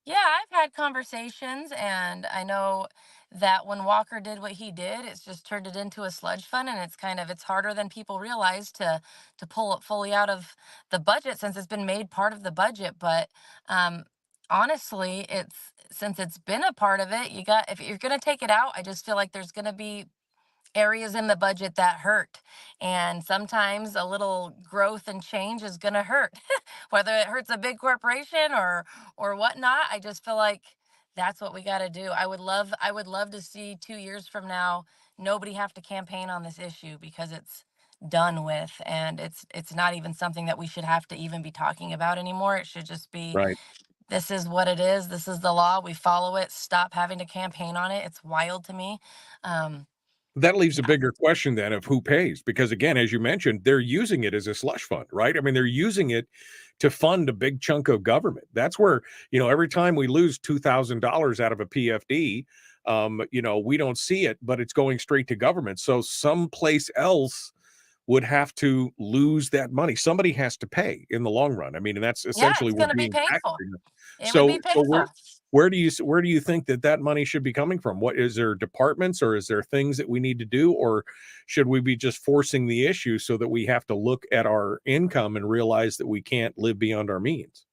Yeah, I've had conversations, and I know that when Walker did what he did, it's just turned it into a sludge fund, and it's harder than people realize to pull it fully out of the budget since it's been made part of the budget. But um, honestly, it's since it's been a part of it, you got if you're going to take it out, I just feel like there's going to be areas in the budget that hurt. And sometimes a little growth and change is going to hurt, whether it hurts a big corporation or whatnot. I just feel like that's what we got to do. I would love to see 2 years from now nobody have to campaign on this issue because it's done with, and it's not even something that we should have to even be talking about anymore. It should just be, Right. this is what it is, this is the law, we follow it, stop having to campaign on it. It's wild to me. um That leaves a yeah. bigger question then of who pays, because again, as you mentioned, they're using it as a slush fund, right? I mean, they're using it to fund a big chunk of government. That's where, every time we lose $2,000 out of a PFD, we don't see it, but it's going straight to government. So someplace else would have to lose that money. Somebody has to pay in the long run. I mean, and that's Yeah, essentially it's we're gonna be being taxed. painful. It would So be painful. where do you think that money should be coming from? What is there departments, or is there things that we need to do, or should we be just forcing the issue so that we have to look at our income and realize that we can't live beyond our means?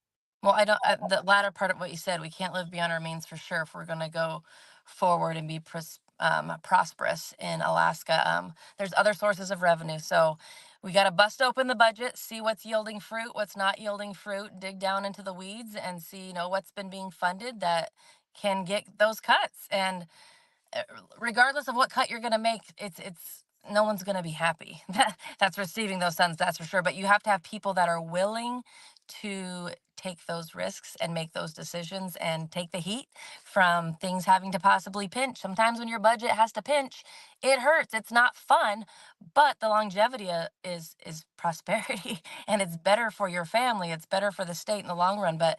Well, I don't the latter part of what you said, we can't live beyond our means for sure if we're gonna go forward and be prosperous in Alaska. There's other sources of revenue, so we gotta bust open the budget, see what's yielding fruit, what's not yielding fruit, dig down into the weeds and see, what's been being funded that can get those cuts. And uh, regardless of what cut you're going to make, it's no one's going to be happy that's receiving those funds, that's for sure. But you have to have people that are willing to take those risks and make those decisions and take the heat from things having to possibly pinch. Sometimes when your budget has to pinch, it hurts, it's not fun, but the longevity is prosperity and it's better for your family, it's better for the state in the long run. But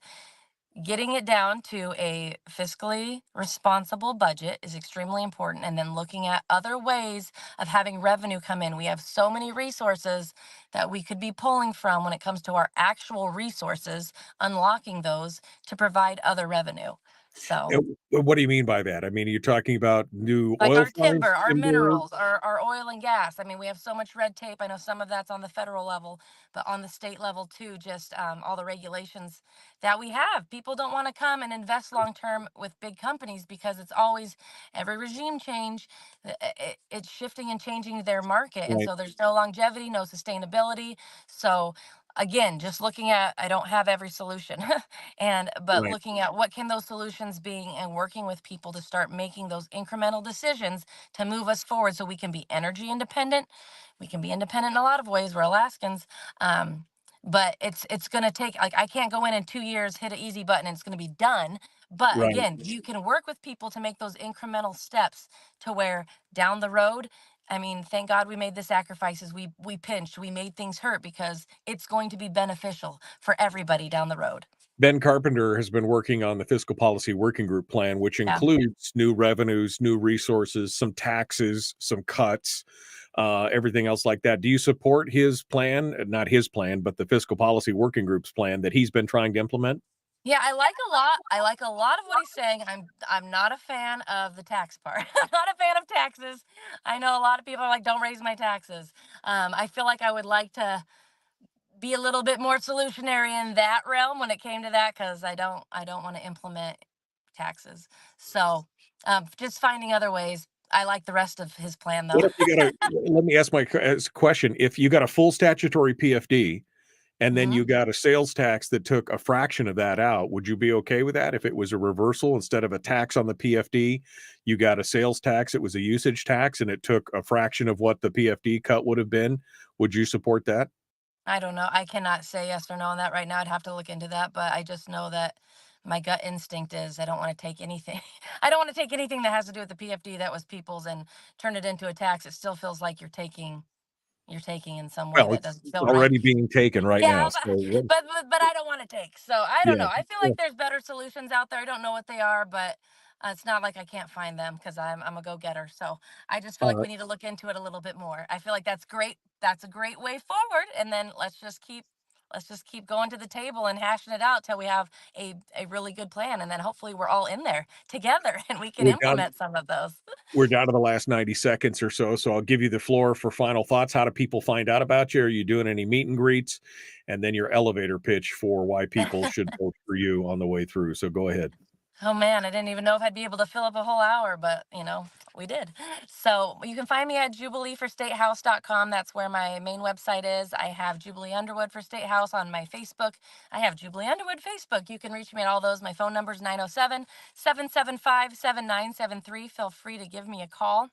getting it down to a fiscally responsible budget is extremely important. And then looking at other ways of having revenue come in. We have so many resources that we could be pulling from when it comes to our actual resources, unlocking those to provide other revenue. So, What do you mean by that? I mean, are you talking about new like oil our finds, timber, our timber? minerals, our oil and gas. I mean, we have so much red tape. I know some of that's on the federal level, but on the state level too, just all the regulations that we have. People don't want to come and invest long term with big companies because it's always every regime change, it's shifting and changing their market. And Right, so there's no longevity, no sustainability. So, again, just looking at, I don't have every solution, but right. looking at what can those solutions be and working with people to start making those incremental decisions to move us forward so we can be energy independent. We can be independent in a lot of ways, we're Alaskans. um, but it's going to take, like, I can't go in 2 years, hit an easy button and it's going to be done. But Right. again, you can work with people to make those incremental steps to where down the road, I mean, thank God we made the sacrifices. We pinched, we made things hurt because it's going to be beneficial for everybody down the road. Ben Carpenter has been working on the fiscal policy working group plan, which Yeah. includes new revenues, new resources, some taxes, some cuts, everything else like that. Do you support his plan? Not his plan, but the fiscal policy working group's plan that he's been trying to implement? Yeah, I like a lot. I like a lot of what he's saying. I'm not a fan of the tax part. I'm not a fan of taxes. I know a lot of people are like, don't raise my taxes. I feel like I would like to be a little bit more solutionary in that realm when it came to that, because I don't want to implement taxes. So just finding other ways. I like the rest of his plan though. What if you got a, let me ask my question. If you got a full statutory PFD and then Mhm. you got a sales tax that took a fraction of that out, would you be okay with that? If it was a reversal, instead of a tax on the PFD, you got a sales tax, it was a usage tax, and it took a fraction of what the PFD cut would have been, would you support that? I don't know. I cannot say yes or no on that right now. I'd have to look into that, but I just know that my gut instinct is I don't want to take anything. I don't want to take anything that has to do with the PFD that was people's and turn it into a tax. It still feels like you're taking in some way Well, that it's doesn't feel right. already being taken right Yeah, now. So what, but I don't want to take. So I don't yeah. know. I feel like there's better solutions out there. I don't know what they are, but it's not like I can't find them because I'm a go getter. So I just feel like Uh, we need to look into it a little bit more. I feel like that's great. That's a great way forward. And then let's just keep going to the table and hashing it out till we have a really good plan. And then hopefully we're all in there together and we can we're down implement some of those. we're down to the last 90 seconds or so. So I'll give you the floor for final thoughts. How do people find out about you? Are you doing any meet and greets? And then your elevator pitch for why people should vote for you on the way through. So go ahead. Oh man, I didn't even know if I'd be able to fill up a whole hour, but we did. So you can find me at jubileeforstatehouse.com. That's where my main website is. I have Jubilee Underwood for State House on my Facebook. I have Jubilee Underwood Facebook. You can reach me at all those. My phone number is 907-775-7973. Feel free to give me a call.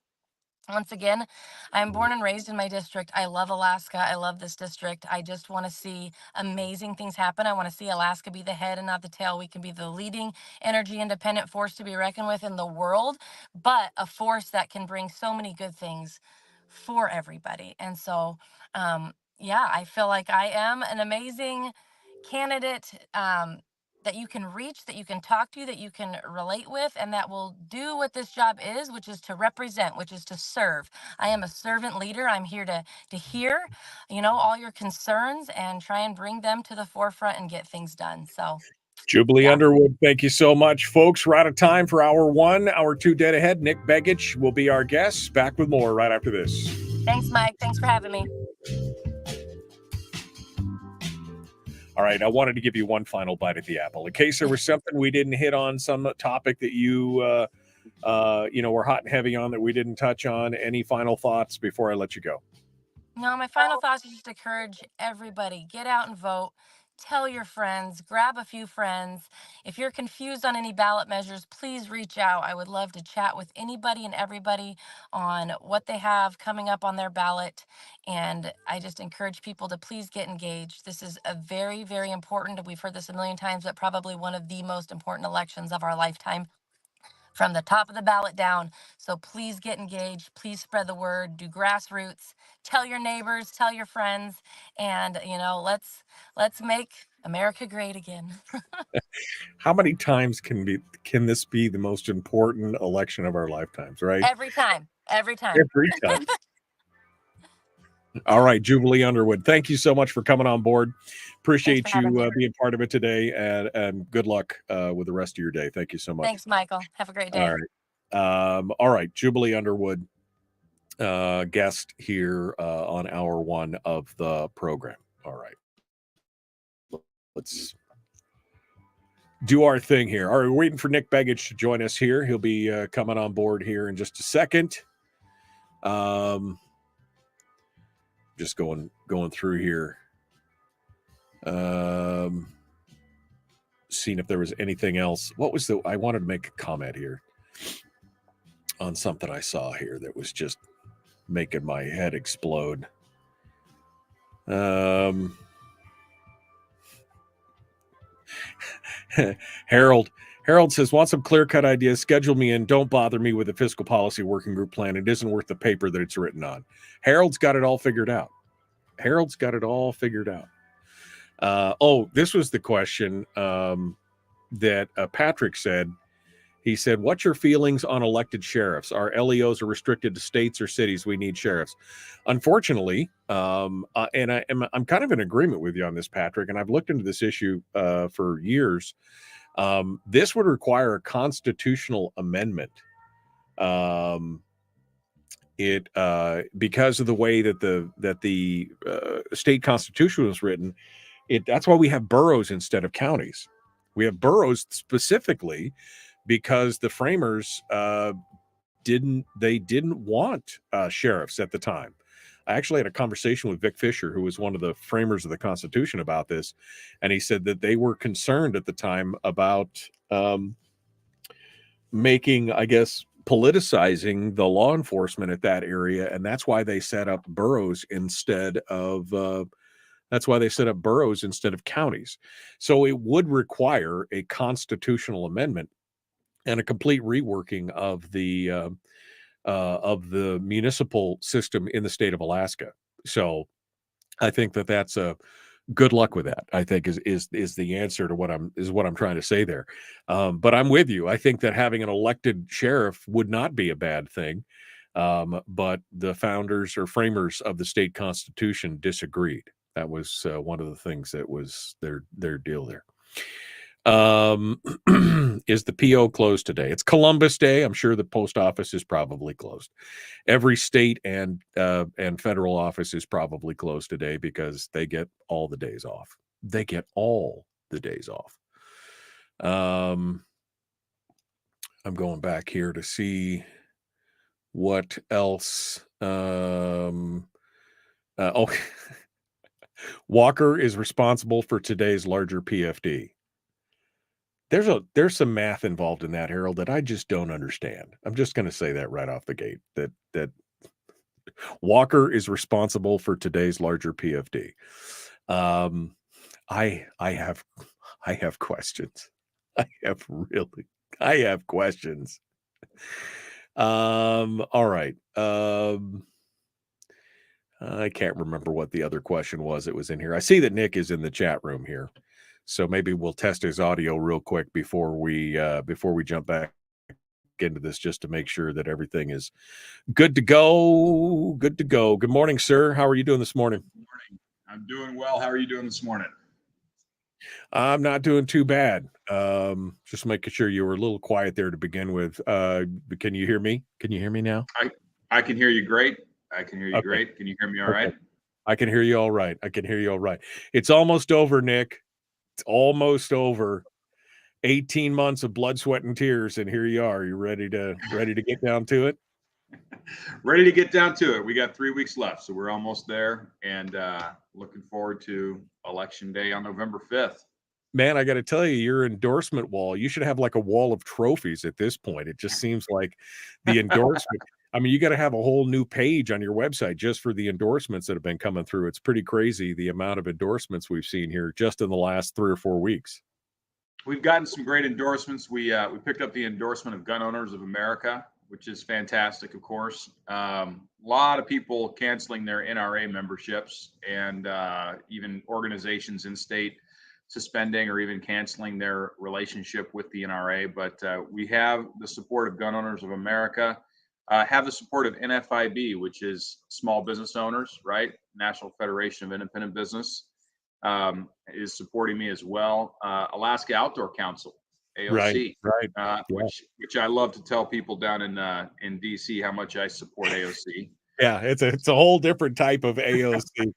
Once again, I'm born and raised in my district. I love Alaska. I love this district. I just want to see amazing things happen. I want to see Alaska be the head and not the tail. We can be the leading energy independent force to be reckoned with in the world, but a force that can bring so many good things for everybody. And so, yeah, I feel like I am an amazing candidate. That you can reach, that you can talk to, that you can relate with, and that will do what this job is, which is to represent, which is to serve. I am a servant leader. I'm here to hear, all your concerns and try and bring them to the forefront and get things done. So, Jubilee yeah. Underwood, thank you so much, folks. We're out of time for hour one. Hour two dead ahead. Nick Begich will be our guest. Back with more right after this. Thanks, Mike. Thanks for having me. All right, I wanted to give you one final bite at the apple. In case there was something we didn't hit on, some topic that you were hot and heavy on that we didn't touch on. Any final thoughts before I let you go? No, my final thoughts is just encourage everybody, get out and vote. Tell your friends, grab a few friends. If you're confused on any ballot measures, please reach out. I would love to chat with anybody and everybody on what they have coming up on their ballot. And I just encourage people to please get engaged. This is a very, very important, we've heard this a million times, but probably one of the most important elections of our lifetime, from the top of the ballot down. So please get engaged. Please spread the word. Do grassroots. Tell your neighbors. Tell your friends. And let's make America great again. How many times can this be the most important election of our lifetimes, right? Every time. Every time. Every time. All right, Jubilee Underwood, thank you so much for coming on board. Appreciate Thanks for having you me. being part of it today, and good luck with the rest of your day. Thank you so much. Thanks, Michael. Have a great day. All right, Jubilee Underwood, guest here on hour one of the program. All right, let's do our thing here. All right, we're waiting for Nick Begich to join us here. He'll be coming on board here in just a second. Just going through here. Seeing if there was anything else. I wanted to make a comment here on something I saw here that was just making my head explode. Harold Harold says, want some clear-cut ideas, schedule me in. Don't bother me with a fiscal policy working group plan. It isn't worth the paper that it's written on. Harold's got it all figured out. This was the question that Patrick said. He said, what's your feelings on elected sheriffs? Our LEOs are restricted to states or cities. We need sheriffs. Unfortunately, and I'm kind of in agreement with you on this, Patrick, and I've looked into this issue for years. This would require a constitutional amendment. Because of the way that the state constitution was written, that's why we have boroughs instead of counties. We have boroughs specifically because the framers didn't want sheriffs at the time. I actually had a conversation with Vic Fisher, who was one of the framers of the Constitution, about this, and he said that they were concerned at the time about making, I guess, politicizing the law enforcement at that area, and that's why they set up boroughs instead of counties. So it would require a constitutional amendment and a complete reworking of the municipal system in the state of Alaska. So I think that's a good luck with that, I think is the answer to what I'm trying to say there. But I'm with you. I think that having an elected sheriff would not be a bad thing. But the founders or framers of the state constitution disagreed. That was one of the things that was their deal there. Is the PO closed today? It's Columbus Day. I'm sure the post office is probably closed. Every state and federal office is probably closed today because they get all the days off. I'm going back here to see what else. Walker is responsible for today's larger PFD. There's some math involved in that, Harold, that I just don't understand. I'm just going to say that right off the gate, that Walker is responsible for today's larger PFD. I have questions. I have questions. All right. I can't remember what the other question was. It was in here. I see that Nick is in the chat room here. So maybe we'll test his audio real quick before we jump back into this, just to make sure that everything is good to go. Good morning, sir. How are you doing this morning? Good morning. I'm doing well. How are you doing this morning? I'm not doing too bad. Just making sure you were a little quiet there to begin with. Can you hear me? Can you hear me now? I can hear you great. Great. Can you hear me all right? I can hear you all right. It's almost over, Nick. It's almost over. 18 months of blood, sweat, and tears, and here you are. You ready to get down to it? Ready to get down to it. We got 3 weeks left, so we're almost there, and looking forward to Election Day on November 5th. Man, I got to tell you, your endorsement wall, you should have like a wall of trophies at this point. It just seems like the endorsement. I mean, you got to have a whole new page on your website just for the endorsements that have been coming through. It's pretty crazy, the amount of endorsements we've seen here just in the last 3 or 4 weeks. We've gotten some great endorsements. We picked up the endorsement of Gun Owners of America, which is fantastic, of course. A lot of people canceling their NRA memberships, and even organizations in state suspending or even canceling their relationship with the NRA. But we have the support of Gun Owners of America. Have the support of NFIB, which is Small Business Owners, right? National Federation of Independent Business, is supporting me as well. Alaska Outdoor Council, AOC, right. Which I love to tell people down in DC how much I support AOC. Yeah, it's a whole different type of AOC.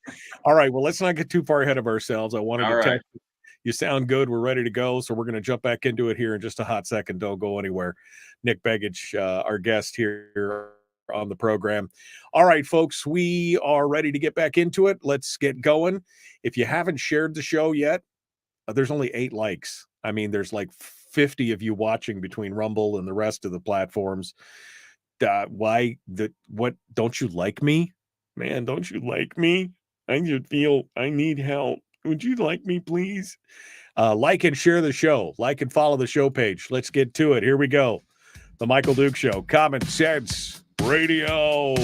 All right, well, let's not get too far ahead of ourselves. I wanted to text you. You sound good. We're ready to go. So we're going to jump back into it here in just a hot second. Don't go anywhere. Nick Begich, our guest here on the program. All right, folks, we are ready to get back into it. Let's get going. If you haven't shared the show yet, there's only 8 likes. I mean, there's like 50 of you watching between Rumble and the rest of the platforms. What don't you like me? Man, don't you like me? I just feel I need help. Would you like me, please? Like and share the show. Like and follow the show page. Let's get to it. Here we go. The Michael Duke Show. Common Sense Radio.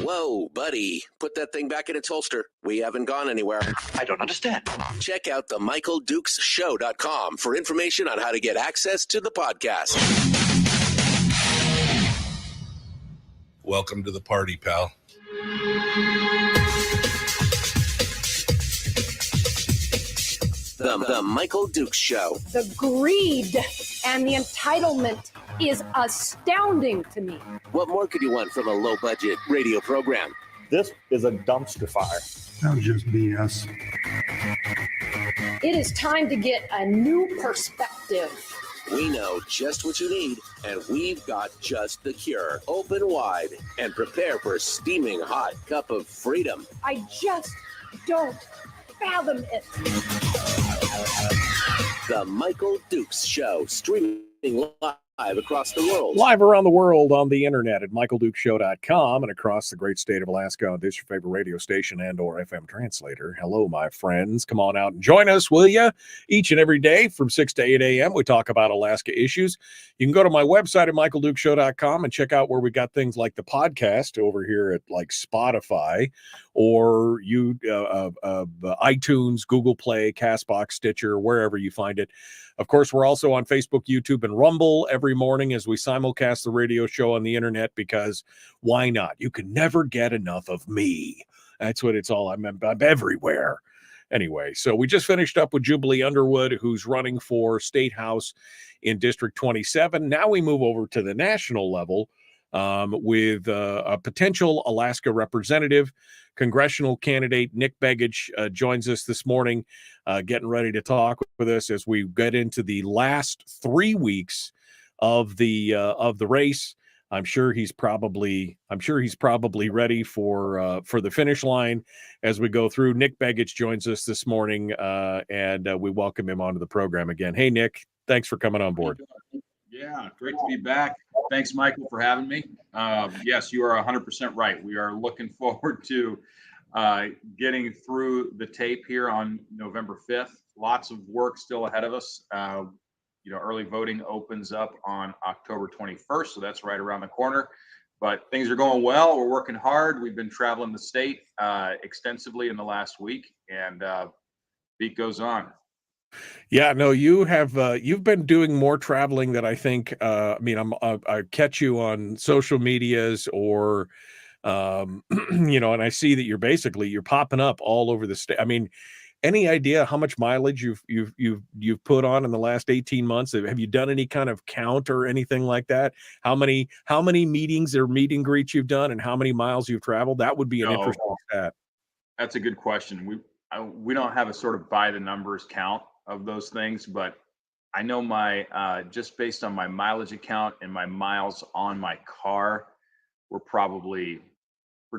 Whoa, buddy. Put that thing back in its holster. We haven't gone anywhere. I don't understand. Check out the MichaelDukesShow.com for information on how to get access to the podcast. Welcome to the party, pal. The Michael Dukes Show. The greed and the entitlement is astounding to me. What more could you want from a low-budget radio program? This is a dumpster fire. Sounds just BS. It is time to get a new perspective. We know just what you need, and we've got just the cure. Open wide and prepare for a steaming hot cup of freedom. I just don't fathom it. The Michael Dukes Show, streaming live across the world. Live around the world on the internet at michaeldukeshow.com and across the great state of Alaska on this your favorite radio station and or FM translator. Hello, my friends. Come on out and join us, will you? Each and every day from 6 to 8 a.m. we talk about Alaska issues. You can go to my website at michaeldukeshow.com and check out where we got things like the podcast over here at like Spotify or iTunes, Google Play, CastBox, Stitcher, wherever you find it. Of course, we're also on Facebook, YouTube, and Rumble every morning as we simulcast the radio show on the internet because why not? You can never get enough of me. That's what it's all. I'm everywhere. Anyway, so we just finished up with Jubilee Underwood, who's running for State House in District 27. Now we move over to the national level with a potential Alaska representative. Congressional candidate Nick Begich joins us this morning, getting ready to talk with us as we get into the last 3 weeks of the race. I'm sure he's probably ready for the finish line as we go through. Nick Begich joins us this morning, and we welcome him onto the program again. Hey, Nick, thanks for coming on board. Yeah, great to be back. Thanks, Michael, for having me. Yes, you are 100% right. We are looking forward to getting through the tape here on November 5th. Lots of work still ahead of us. Early voting opens up on October 21st, so that's right around the corner. But things are going well. We're working hard. We've been traveling the state extensively in the last week, and beat goes on. Yeah, no, you have you've been doing more traveling than I think. I catch you on social medias or and I see that you're popping up all over the state. I mean, any idea how much mileage you've put on in the last 18 months? Have you done any kind of count or anything like that? How many meetings or meet and greets you've done and how many miles you've traveled? That would be an interesting stat. That's a good question. We don't have a sort of by the numbers count of those things, but I know my just based on my mileage account and my miles on my car, we're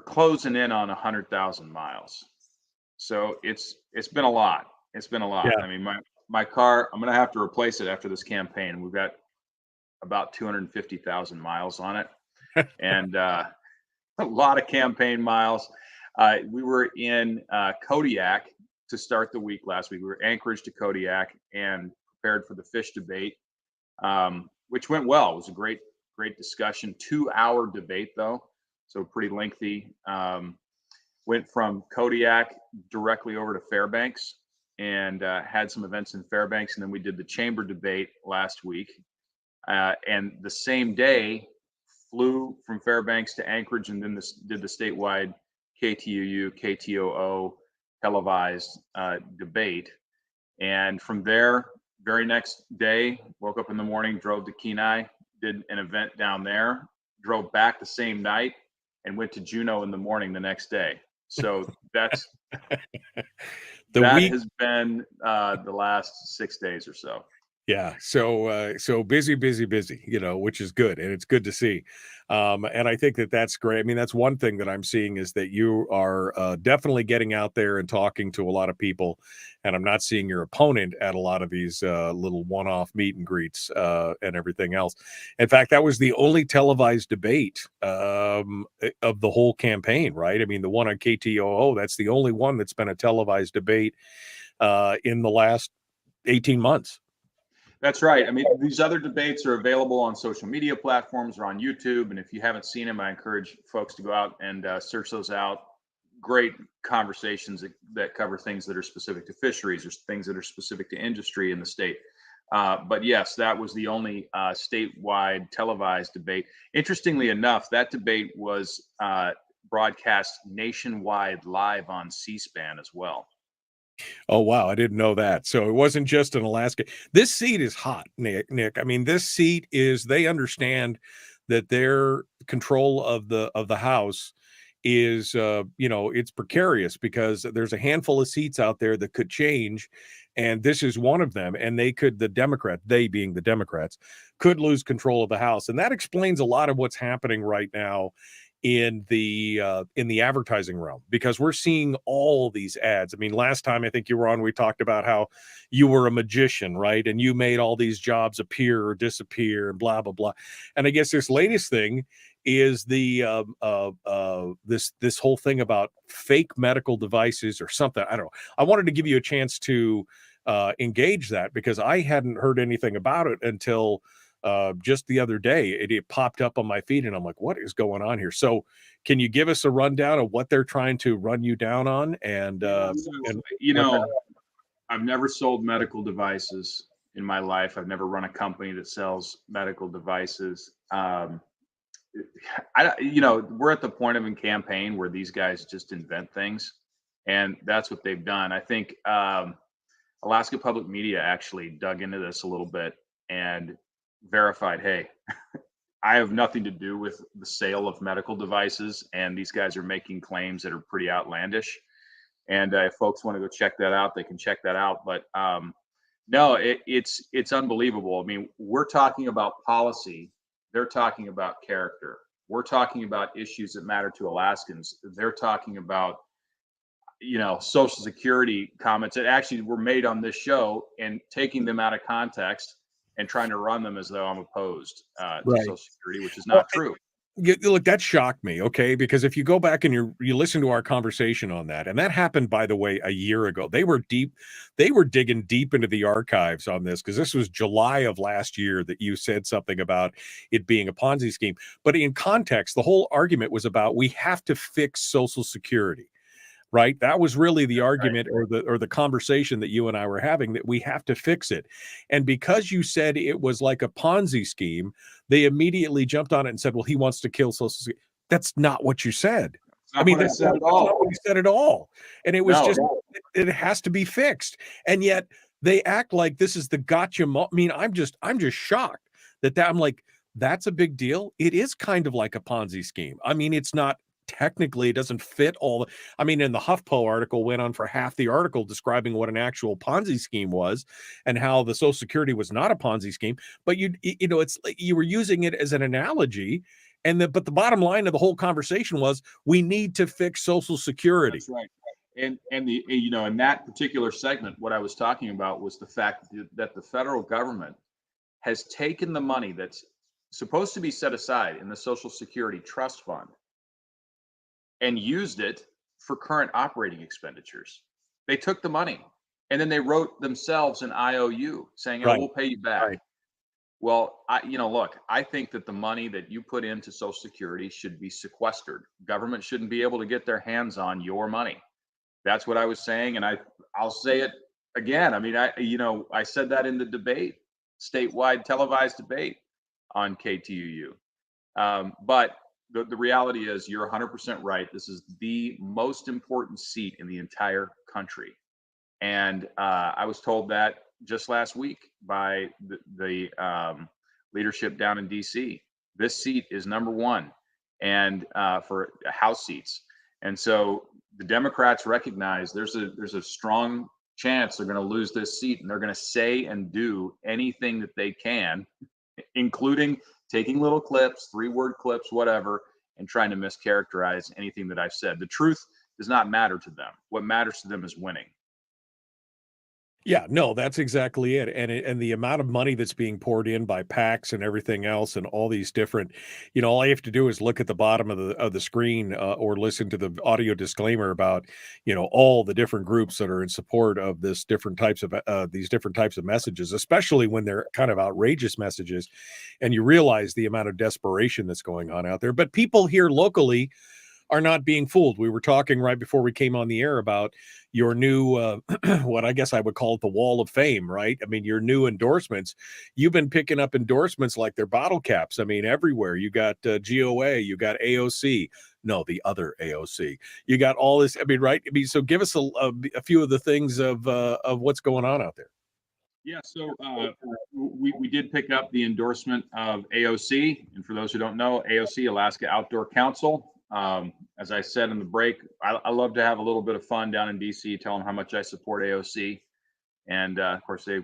closing in on 100,000 miles. So it's been a lot. It's been a lot. Yeah. I mean, my car, I'm going to have to replace it after this campaign. We've got about 250,000 miles on it and a lot of campaign miles. We were in Kodiak to start the week last week. We were Anchorage to Kodiak and prepared for the fish debate, which went well. It was a great discussion. 2-hour debate though, so pretty lengthy. Went from Kodiak directly over to Fairbanks and had some events in Fairbanks, and then we did the chamber debate last week. And the same day, flew from Fairbanks to Anchorage, and then did the statewide KTUU, KTOO televised debate. And from there, very next day, woke up in the morning, drove to Kenai, did an event down there, drove back the same night, and went to Juneau in the morning the next day. So that's has been the last 6 days or so. Yeah. So busy, you know, which is good. And it's good to see. And I think that that's great. I mean, that's one thing that I'm seeing is that you are definitely getting out there and talking to a lot of people. And I'm not seeing your opponent at a lot of these little one-off meet and greets and everything else. In fact, that was the only televised debate of the whole campaign, right? I mean, the one on KTOO, that's the only one that's been a televised debate in the last 18 months. That's right. I mean, these other debates are available on social media platforms or on YouTube. And if you haven't seen them, I encourage folks to go out and search those out. Great conversations that cover things that are specific to fisheries or things that are specific to industry in the state. But yes, that was the only statewide televised debate. Interestingly enough, that debate was broadcast nationwide live on C-SPAN as well. Oh, wow. I didn't know that. So it wasn't just in Alaska. This seat is hot, Nick. I mean, this seat is, they understand that their control of the House is, you know, it's precarious because there's a handful of seats out there that could change. And this is one of them. And they being the Democrats, could lose control of the House. And that explains a lot of what's happening right now in the advertising realm, because we're seeing all these ads. I mean, last time I think you were on, we talked about how you were a magician, right? And you made all these jobs appear or disappear and blah, blah, blah. And I guess this latest thing is the this whole thing about fake medical devices or something. I don't know. I wanted to give you a chance to engage that, because I hadn't heard anything about it until just the other day. It popped up on my feed and I'm like, what is going on here? So can you give us a rundown of what they're trying to run you down on? And you know, I've never sold medical devices in my life. I've never run a company that sells medical devices. You know, we're at the point of a campaign where these guys just invent things, and that's what they've done. I think Alaska Public Media actually dug into this a little bit and verified, hey, I have nothing to do with the sale of medical devices, and these guys are making claims that are pretty outlandish. And if folks want to go check that out, they can check that out. But no, it's unbelievable. I mean, we're talking about policy. They're talking about character. We're talking about issues that matter to Alaskans. They're talking about, you know, Social Security comments that actually were made on this show and taking them out of context and trying to run them as though I'm opposed to Social Security, which is not true. Look, that shocked me, okay? Because if you go back and you listen to our conversation on that, and that happened, by the way, a year ago. They were digging deep into the archives on this, because this was July of last year that you said something about it being a Ponzi scheme. But in context, the whole argument was about, we have to fix Social Security. Right. That was really the argument, or the conversation that you and I were having, that we have to fix it. And because you said it was like a Ponzi scheme, they immediately jumped on it and said, well, he wants to kill Social Security. That's not what you said. I mean, that's not what you said at all. And it was it has to be fixed. And yet they act like this is the gotcha. I mean, I'm just shocked that I'm like, that's a big deal. It is kind of like a Ponzi scheme. I mean, it's not. Technically, it doesn't fit all. I mean, in the HuffPo article, went on for half the article describing what an actual Ponzi scheme was and how the Social Security was not a Ponzi scheme. But you know, it's like you were using it as an analogy, but the bottom line of the whole conversation was, we need to fix Social Security. That's right. And the, you know, in that particular segment, what I was talking about was the fact that the federal government has taken the money that's supposed to be set aside in the Social Security Trust Fund and used it for current operating expenditures. They took the money and then they wrote themselves an IOU saying, oh, we'll pay you back. Right. Well, look, I think that the money that you put into Social Security should be sequestered. Government shouldn't be able to get their hands on your money. That's what I was saying. And I'll say it again. I mean, I said that in the debate, statewide televised debate on KTUU. But the reality is, you're 100% right. This is the most important seat in the entire country. And I was told that just last week by the leadership down in DC. This seat is number one, and for House seats. And so the Democrats recognize there's a strong chance they're going to lose this seat, and they're going to say and do anything that they can, including taking little clips, 3-word clips, whatever, and trying to mischaracterize anything that I've said. The truth does not matter to them. What matters to them is winning. Yeah, no, that's exactly it. And the amount of money that's being poured in by PACs and everything else, and all these different, all you have to do is look at the bottom of the screen, or listen to the audio disclaimer about, all the different groups that are in support of these different types of messages, especially when they're kind of outrageous messages, and you realize the amount of desperation that's going on out there. But people here locally are not being fooled. We were talking right before we came on the air about your new, what I guess I would call it, the wall of fame, right? I mean, your new endorsements. You've been picking up endorsements like they're bottle caps. I mean, everywhere. You got GOA, you got AOC. No, the other AOC. You got all this. I mean, right? I mean, so give us a few of the things of what's going on out there. Yeah, so we did pick up the endorsement of AOC, and for those who don't know, AOC, Alaska Outdoor Council. As I said in the break, I love to have a little bit of fun down in DC, tell them how much I support AOC, and of course they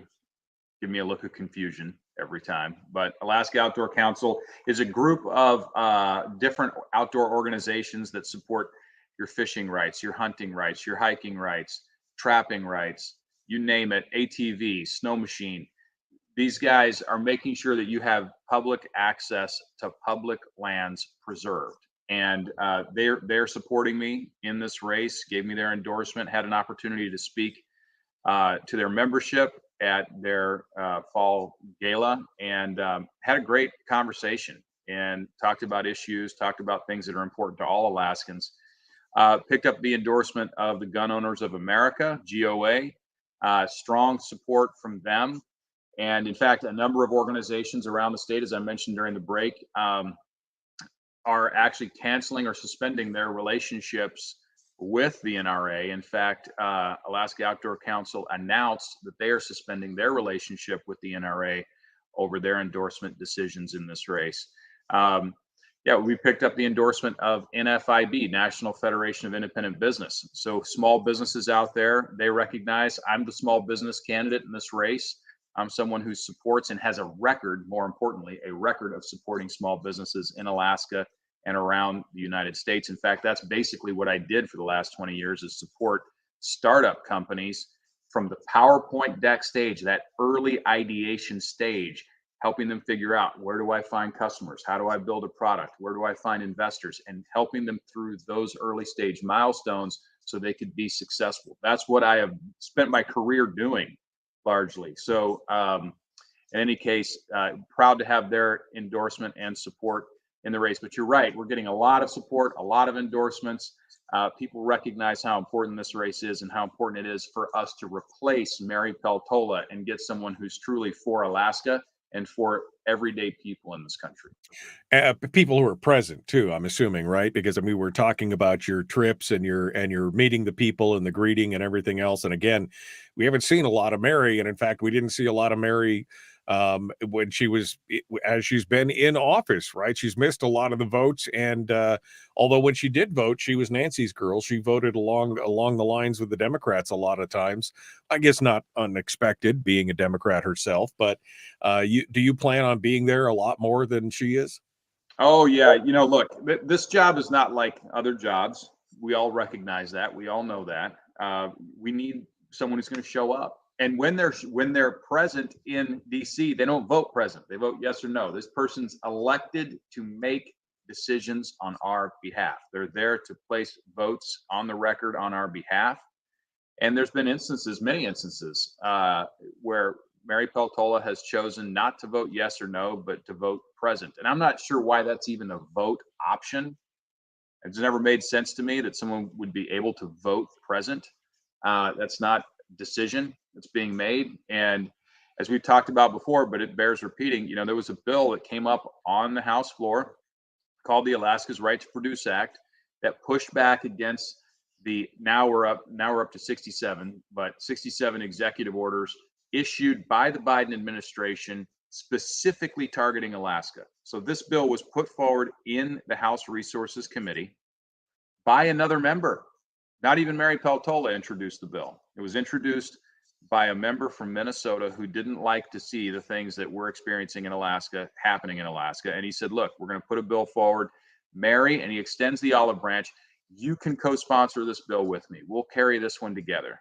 give me a look of confusion every time. But Alaska Outdoor Council is a group of different outdoor organizations that support your fishing rights, your hunting rights, your hiking rights, trapping rights, you name it, ATV, snow machine. These guys are making sure that you have public access to public lands preserved. And they're supporting me in this race, gave me their endorsement, had an opportunity to speak to their membership at their fall gala, and had a great conversation and talked about issues, talked about things that are important to all Alaskans. Picked up the endorsement of the Gun Owners of America, GOA, strong support from them. And in fact, a number of organizations around the state, as I mentioned during the break, are actually canceling or suspending their relationships with the NRA. In fact, Alaska Outdoor Council announced that they are suspending their relationship with the NRA over their endorsement decisions in this race. Yeah, we picked up the endorsement of NFIB, National Federation of Independent Business. So small businesses out there, they recognize I'm the small business candidate in this race. I'm someone who supports and has a record, more importantly, a record of supporting small businesses in Alaska and around the United States. In fact, that's basically what I did for the last 20 years, is support startup companies from the PowerPoint deck stage, that early ideation stage, helping them figure out, where do I find customers? How do I build a product? Where do I find investors? And helping them through those early stage milestones so they could be successful. That's what I have spent my career doing, largely. So in any case, proud to have their endorsement and support in the race. But you're right, we're getting a lot of support, a lot of endorsements. People recognize how important this race is and how important it is for us to replace Mary Peltola and get someone who's truly for Alaska and for everyday people in this country. People who are present too, I'm assuming, right? Because I mean, we're talking about your trips and you're meeting the people and the greeting and everything else. And again, we haven't seen a lot of Mary, and in fact, we didn't see a lot of Mary when as she's been in office, right? She's missed a lot of the votes, and although when she did vote, she was Nancy's girl. She voted along the lines with the Democrats a lot of times. I guess not unexpected, being a Democrat herself. But do you plan on being there a lot more than she is? Oh yeah, look, this job is not like other jobs. We all recognize that. We all know that. We need someone who's going to show up. And when they're present in DC, they don't vote present. They vote yes or no. This person's elected to make decisions on our behalf. They're there to place votes on the record on our behalf. And there's been many instances, where Mary Peltola has chosen not to vote yes or no, but to vote present. And I'm not sure why that's even a vote option. It's never made sense to me that someone would be able to vote present. That's not a decision that's being made. And as we've talked about before, but it bears repeating, there was a bill that came up on the House floor called the Alaska's Right to Produce Act that pushed back against now we're up to 67 executive orders issued by the Biden administration specifically targeting Alaska. So this bill was put forward in the House Resources Committee by another member, Not even Mary Peltola introduced the bill. It was introduced by a member from Minnesota who didn't like to see the things that we're experiencing in Alaska happening in Alaska. And he said, look, we're going to put a bill forward. Mary, and he extends the olive branch. You can co-sponsor this bill with me. We'll carry this one together.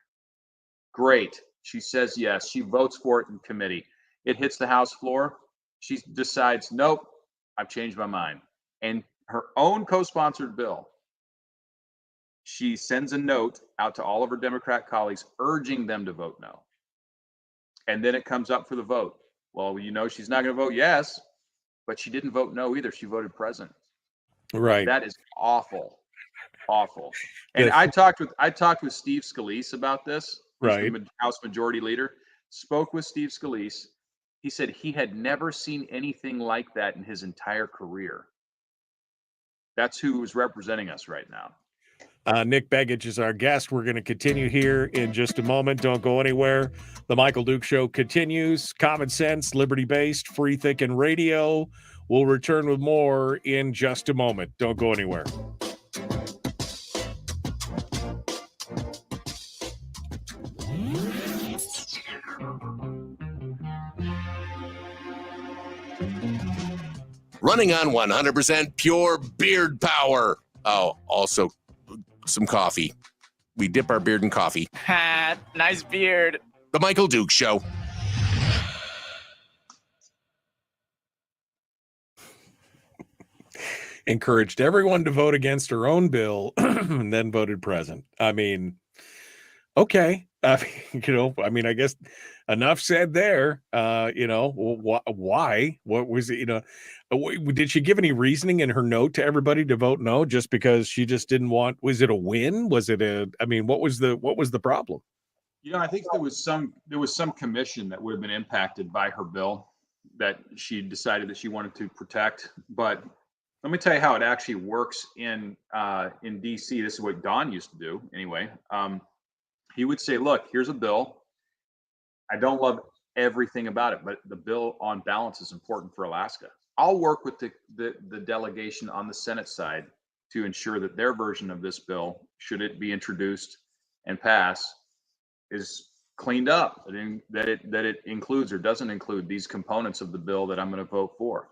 Great. She says yes. She votes for it in committee. It hits the House floor. She decides, nope, I've changed my mind. And her own co-sponsored bill, she sends a note out to all of her Democrat colleagues urging them to vote no. And then it comes up for the vote. Well, she's not going to vote yes, but she didn't vote no either. She voted present. Right. That is awful. Awful. And I talked with Steve Scalise about this. Right. The House Majority Leader. Spoke with Steve Scalise. He said he had never seen anything like that in his entire career. That's who is representing us right now. Nick Begich is our guest. We're going to continue here in just a moment. Don't go anywhere. The Michael Duke Show continues. Common sense, liberty-based, free thinking radio. We'll return with more in just a moment. Don't go anywhere. Running on 100% pure beard power. Oh, also some coffee. We dip our beard in coffee. Ha, nice beard. The Michael Duke Show. Encouraged everyone to vote against her own bill and then voted present. I mean, okay. I guess enough said there. Why? What was it? Did she give any reasoning in her note to everybody to vote no? Just because she just didn't want? Was it a win? Was it what was the problem? I think there was some commission that would have been impacted by her bill that she decided that she wanted to protect. But let me tell you how it actually works in DC. This is what Don used to do anyway. He would say, look, here's a bill. I don't love everything about it, but the bill on balance is important for Alaska. I'll work with the delegation on the Senate side to ensure that their version of this bill, should it be introduced and pass, is cleaned up, that it includes or doesn't include these components of the bill that I'm going to vote for.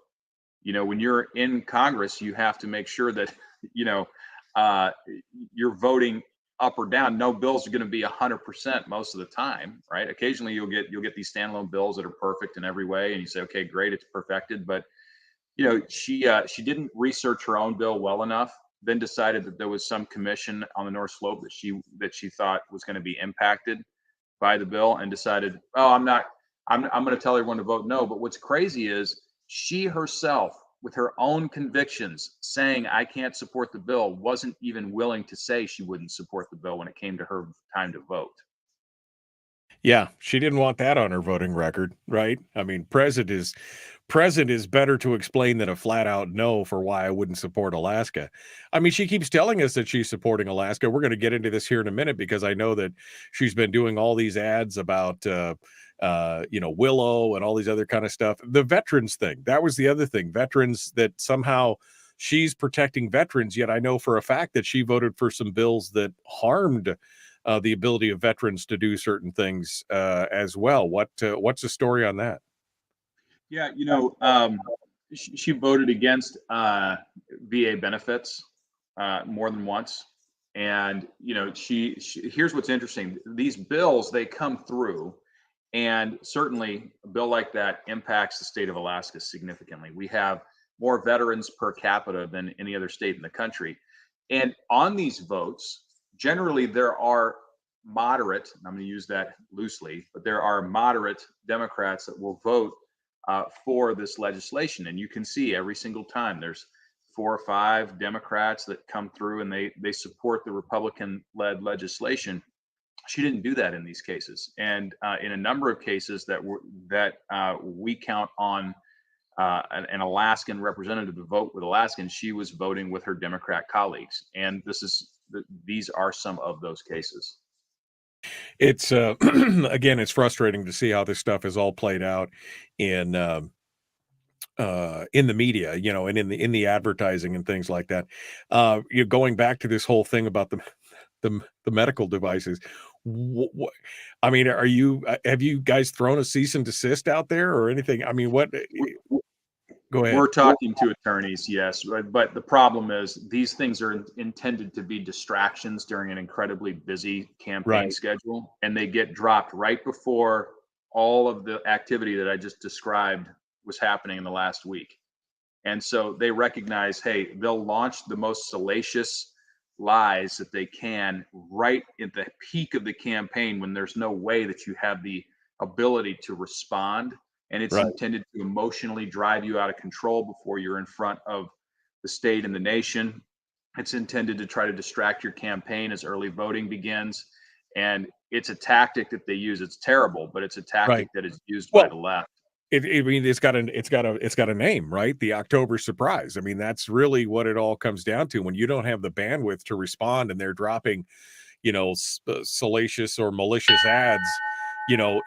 When you're in Congress, you have to make sure that, you're voting up or down. No bills are going to be 100% most of the time, right? Occasionally you'll get these standalone bills that are perfect in every way, and you say, okay, great, it's perfected. But she didn't research her own bill well enough. Then decided that there was some commission on the North Slope that she thought was going to be impacted by the bill, and decided, oh, I'm going to tell everyone to vote no. But what's crazy is she herself, with her own convictions, saying I can't support the bill, wasn't even willing to say she wouldn't support the bill when it came to her time to vote. Yeah, she didn't want that on her voting record, right? I mean, present is better to explain than a flat out no for why I wouldn't support Alaska. I mean, she keeps telling us that she's supporting Alaska. We're going to get into this here in a minute, because I know that she's been doing all these ads about Willow and all these other kind of stuff. The veterans thing, that was the other thing. Veterans, that somehow she's protecting veterans, yet I know for a fact that she voted for some bills that harmed the ability of veterans to do certain things as well. What's the story on that? Yeah, she voted against VA benefits more than once. And, she here's what's interesting. These bills, they come through, and certainly a bill like that impacts the state of Alaska significantly. We have more veterans per capita than any other state in the country. And on these votes, generally there are moderate, I'm going to use that loosely, but there are moderate Democrats that will vote for this legislation. And you can see every single time there's 4 or 5 Democrats that come through and they support the Republican-led legislation. She didn't do that in these cases. And in a number of cases that we count on an Alaskan representative to vote with Alaskans, she was voting with her Democrat colleagues. And these are some of those cases. It's again, it's frustrating to see how this stuff is all played out in the media, and in the advertising and things like that. You're going back to this whole thing about the medical devices. I mean, have you guys thrown a cease and desist out there or anything? I mean, what? Go ahead. We're talking to attorneys, yes, but the problem is these things are intended to be distractions during an incredibly busy campaign schedule, and they get dropped right before all of the activity that I just described was happening in the last week. And so they recognize, hey, they'll launch the most salacious lies that they can right at the peak of the campaign when there's no way that you have the ability to respond. And it's intended to emotionally drive you out of control before you're in front of the state and the nation. It's intended to try to distract your campaign as early voting begins. And it's a tactic that they use. It's terrible, but it's a tactic that is used by the left. I mean, it's got a name, right? The October surprise. I mean, that's really what it all comes down to. When you don't have the bandwidth to respond, and they're dropping, salacious or malicious ads,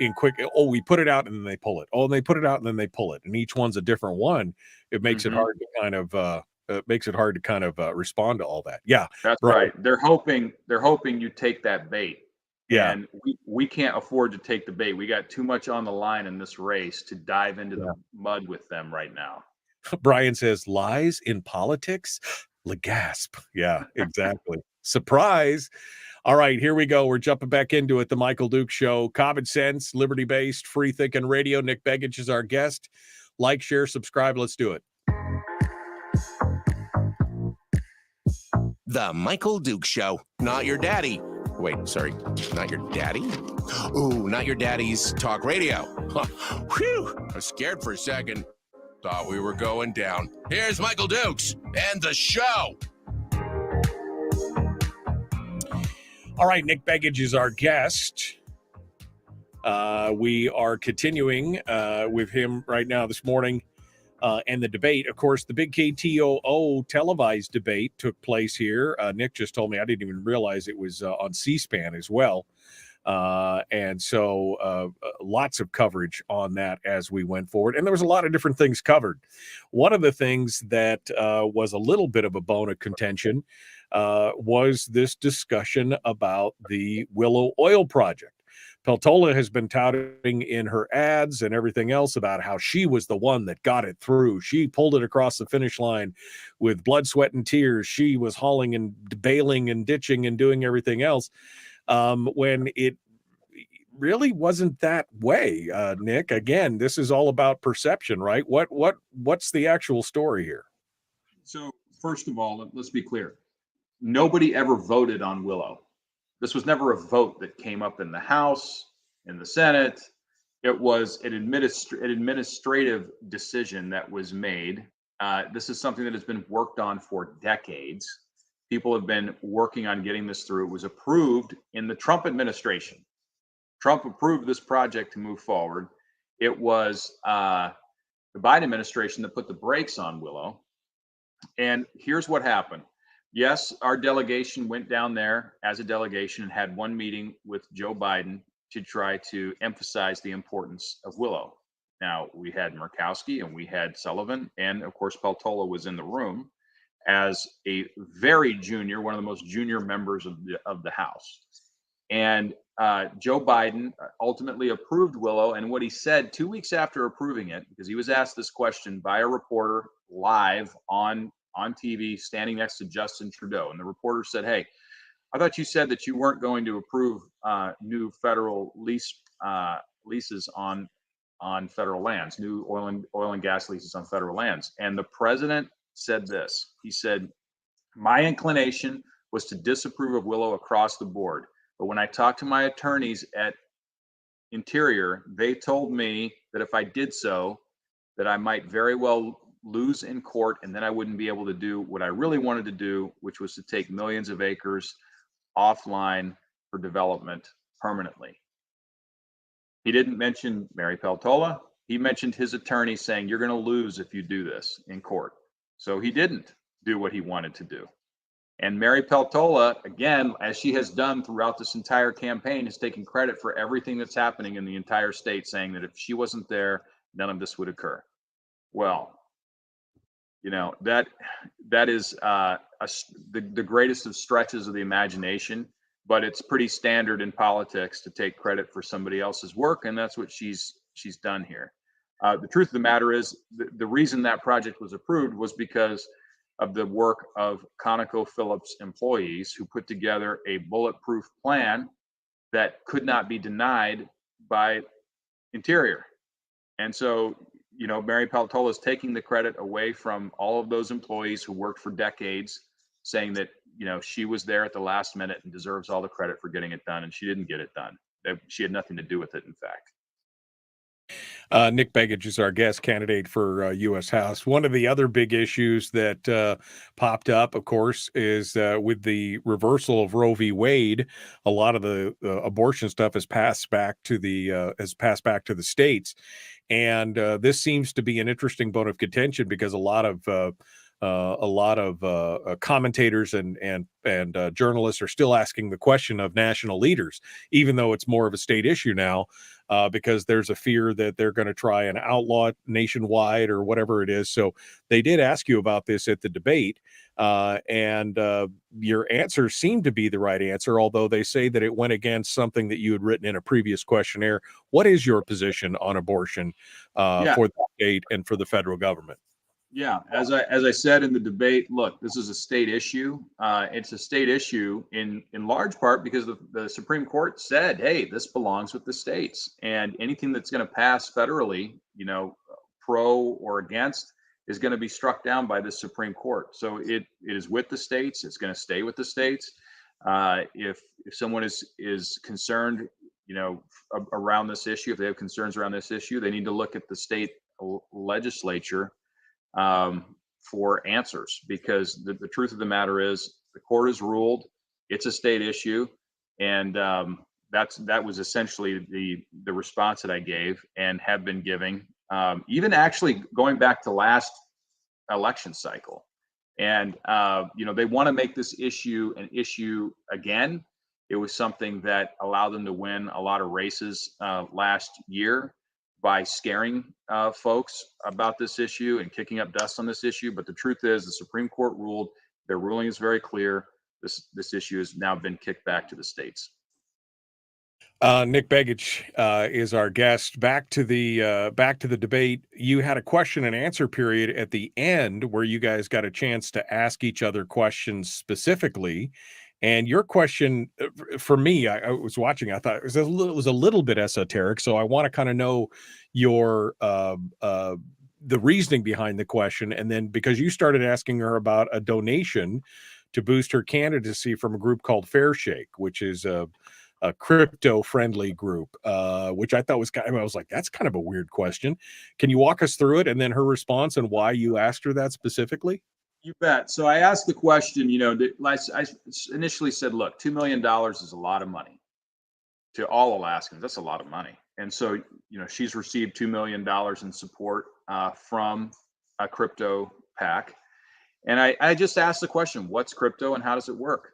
in quick. Oh, we put it out and then they pull it. Oh, and they put it out and then they pull it, and each one's a different one. It makes it hard to kind of respond to all that. Yeah, that's right. They're hoping you take that bait. Yeah. And we can't afford to take the bait. We got too much on the line in this race to dive into the mud with them right now. Brian says, lies in politics? Gasp. Yeah, exactly. Surprise. All right, here we go. We're jumping back into it. The Michael Dukes Show. Common sense, liberty-based, free-thinking radio. Nick Begich is our guest. Like, share, subscribe. Let's do it. The Michael Dukes Show. Not your daddy. Wait, sorry. Not your daddy? Ooh, not your daddy's talk radio. Whew. I was scared for a second. Thought we were going down. Here's Michael Dukes and the show. All right, Nick Begich is our guest. We are continuing with him right now this morning. And the debate, of course, the big KTOO televised debate took place here. Nick just told me, I didn't even realize it was on C-SPAN as well. And so lots of coverage on that as we went forward. And there was a lot of different things covered. One of the things that was a little bit of a bone of contention was this discussion about the Willow Oil Project. Peltola has been touting in her ads and everything else about how she was the one that got it through. She pulled it across the finish line with blood, sweat, and tears. She was hauling and bailing and ditching and doing everything else, when it really wasn't that way. Nick, again, this is all about perception, right? What's the actual story here? So first of all, let's be clear. Nobody ever voted on Willow. This was never a vote that came up in the House, in the Senate. It was an administrative decision that was made. This is something that has been worked on for decades. People have been working on getting this through. It was approved in the Trump administration. Trump approved this project to move forward. It was the Biden administration that put the brakes on Willow. And here's what happened. Yes, our delegation went down there as a delegation and had one meeting with Joe Biden to try to emphasize the importance of Willow. Now, we had Murkowski and we had Sullivan, and of course, Peltola was in the room as a very junior, one of the most junior members of the House. And Joe Biden ultimately approved Willow. And what he said 2 weeks after approving it, because he was asked this question by a reporter live on TV, standing next to Justin Trudeau. And the reporter said, hey, I thought you said that you weren't going to approve new federal leases on federal lands, new oil and gas leases on federal lands. And the president said this. He said, my inclination was to disapprove of Willow across the board. But when I talked to my attorneys at Interior, they told me that if I did so, that I might very well lose in court, and then I wouldn't be able to do what I really wanted to do, which was to take millions of acres offline for development permanently. He didn't mention Mary Peltola. He mentioned his attorney saying, you're going to lose if you do this in court. So he didn't do what he wanted to do. And Mary Peltola, again, as she has done throughout this entire campaign, has taken credit for everything that's happening in the entire state, saying that if she wasn't there, none of this would occur. Well, you know, that is the greatest of stretches of the imagination. but it's pretty standard in politics to take credit for somebody else's work, and that's what she's done here. The truth of the matter is, the reason that project was approved was because of the work of ConocoPhillips employees who put together a bulletproof plan that could not be denied by Interior. And so, Mary Peltola is taking the credit away from all of those employees who worked for decades, saying that, she was there at the last minute and deserves all the credit for getting it done. And she didn't get it done. She had nothing to do with it, in fact. Nick Begich is our guest candidate for U.S. House. One of the other big issues that popped up, of course, is with the reversal of Roe v. Wade. A lot of the abortion stuff has passed back to the states, and this seems to be an interesting bone of contention because a lot of commentators and journalists are still asking the question of national leaders, even though it's more of a state issue now, because there's a fear that they're going to try and outlaw it nationwide or whatever it is. So they did ask you about this at the debate, and your answer seemed to be the right answer, although they say that it went against something that you had written in a previous questionnaire. What is your position on abortion for the state and for the federal government? Yeah, as I said in the debate, look, this is a state issue. It's a state issue in large part because the Supreme Court said, hey, this belongs with the states, and anything that's going to pass federally, pro or against, is going to be struck down by the Supreme Court. So it is with the states. It's going to stay with the states. If someone is concerned, around this issue, if they have concerns around this issue, they need to look at the state legislature for answers, because the truth of the matter is the court has ruled it's a state issue, and that was essentially the response that I gave and have been giving, even actually going back to last election cycle. And they want to make this issue an issue again. It was something that allowed them to win a lot of races last year by scaring folks about this issue and kicking up dust on this issue. But the truth is, the Supreme Court ruled. Their ruling is very clear. This issue has now been kicked back to the states. Nick Begich is our guest. Back to the debate. You had a question and answer period at the end where you guys got a chance to ask each other questions specifically. And your question, for me, I was watching, I thought it was a little bit esoteric. So I want to kind of know your the reasoning behind the question. And then because you started asking her about a donation to boost her candidacy from a group called Fair Shake, which is a crypto-friendly group, which I thought was I was like, that's kind of a weird question. Can you walk us through it? And then her response and why you asked her that specifically? You bet. So I asked the question, I initially said, look, $2 million is a lot of money to all Alaskans. That's a lot of money. And so, she's received $2 million in support from a crypto PAC. And I just asked the question, what's crypto and how does it work?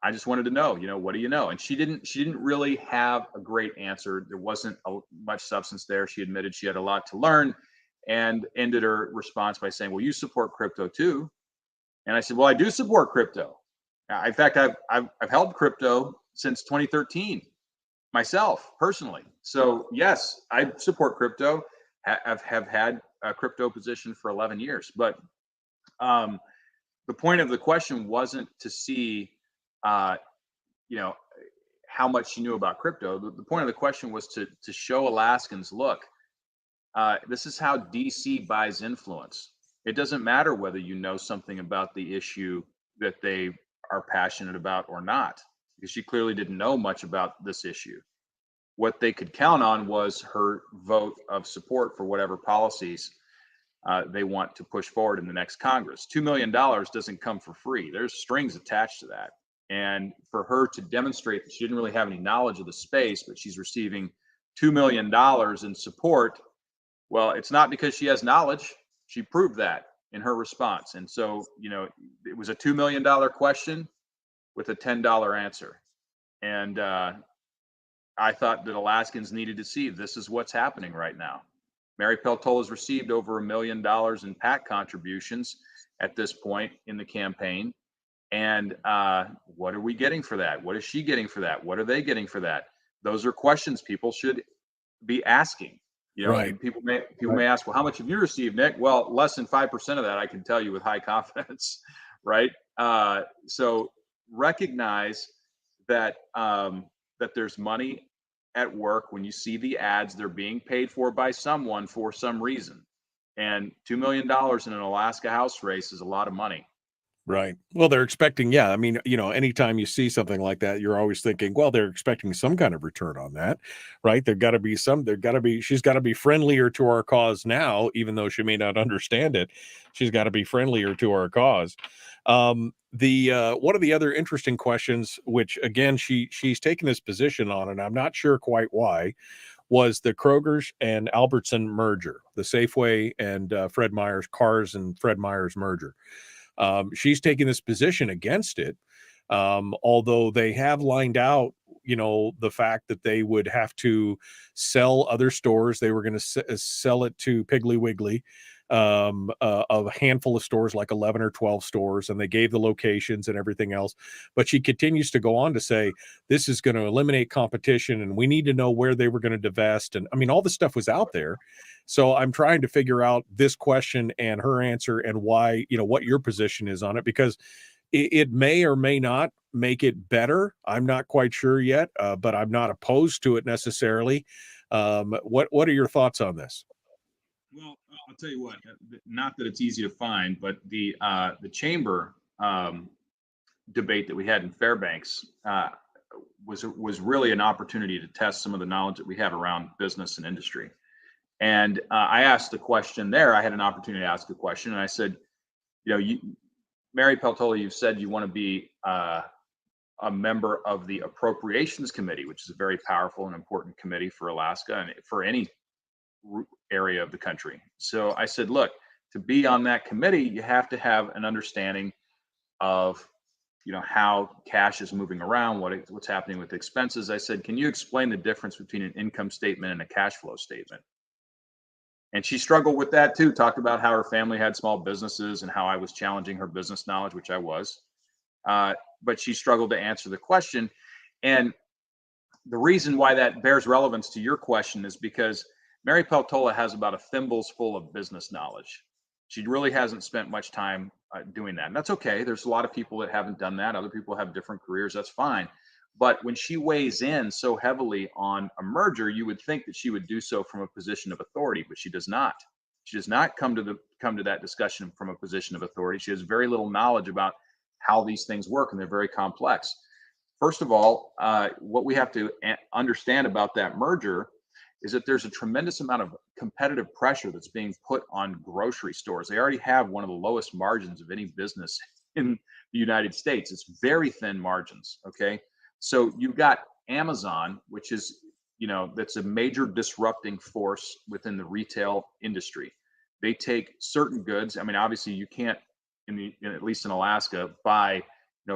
I just wanted to know, what do you know? And she didn't really have a great answer. There wasn't much substance there. She admitted she had a lot to learn, and ended her response by saying, well, you support crypto too. And I said, well, I do support crypto. In fact, I've held crypto since 2013 myself personally. So yes, I support crypto. Have had a crypto position for 11 years. But the point of the question wasn't to see, how much she knew about crypto. The point of the question was to show Alaskans, look, this is how DC buys influence. It doesn't matter whether you know something about the issue that they are passionate about or not, because she clearly didn't know much about this issue. What they could count on was her vote of support for whatever policies they want to push forward in the next Congress. $2 million doesn't come for free. There's strings attached to that. And for her to demonstrate that she didn't really have any knowledge of the space, but she's receiving $2 million in support, well, it's not because she has knowledge. She proved that in her response. And so, it was a $2 million question with a $10 answer. And I thought that Alaskans needed to see this is what's happening right now. Mary Peltola has received over $1 million in PAC contributions at this point in the campaign. And what are we getting for that? What is she getting for that? What are they getting for that? Those are questions people should be asking. Right. And people may ask, well, how much have you received, Nick? Well, less than 5% of that I can tell you with high confidence, right? So recognize that that there's money at work. When you see the ads, they're being paid for by someone for some reason. And $2 million in an Alaska house race is a lot of money. Right. Well, they're expecting, yeah. I mean, anytime you see something like that, you're always thinking, well, they're expecting some kind of return on that, right? She's got to be friendlier to our cause now, even though she may not understand it. She's got to be friendlier to our cause. One of the other interesting questions, which again, she's taken this position on, and I'm not sure quite why, was the Kroger's and Albertson merger, the Safeway and Fred Meyer's Cars and Fred Meyer's merger. She's taking this position against it, although they have lined out, the fact that they would have to sell other stores. They were going to sell it to Piggly Wiggly, a handful of stores, like 11 or 12 stores, and they gave the locations and everything else. But she continues to go on to say this is going to eliminate competition, and we need to know where they were going to divest. And I mean, all this stuff was out there. So I'm trying to figure out this question and her answer and why, what your position is on it, because it may or may not make it better. I'm not quite sure yet, but I'm not opposed to it necessarily. What are your thoughts on this? Well, I'll tell you what. Not that it's easy to find, but the chamber debate that we had in Fairbanks was really an opportunity to test some of the knowledge that we have around business and industry. And I asked the question there. I had an opportunity to ask a question, and I said, Mary Peltola, you've said you want to be a member of the Appropriations Committee, which is a very powerful and important committee for Alaska and for any area of the country. So I said, look, to be on that committee, you have to have an understanding of, how cash is moving around, what's happening with expenses. I said, can you explain the difference between an income statement and a cash flow statement? And she struggled with that too, talked about how her family had small businesses and how I was challenging her business knowledge, which I was. But she struggled to answer the question. And the reason why that bears relevance to your question is because Mary Peltola has about a thimble's full of business knowledge. She really hasn't spent much time doing that. And that's okay. There's a lot of people that haven't done that. Other people have different careers. That's fine. But when she weighs in so heavily on a merger, you would think that she would do so from a position of authority, but she does not. She does not come to that discussion from a position of authority. She has very little knowledge about how these things work, and they're very complex. First of all, what we have to understand about that merger is that there's a tremendous amount of competitive pressure that's being put on grocery stores. They already have one of the lowest margins of any business in the United States. It's very thin margins, okay? So you've got Amazon, which is, that's a major disrupting force within the retail industry. They take certain goods. I mean, obviously you can't, at least in Alaska, buy,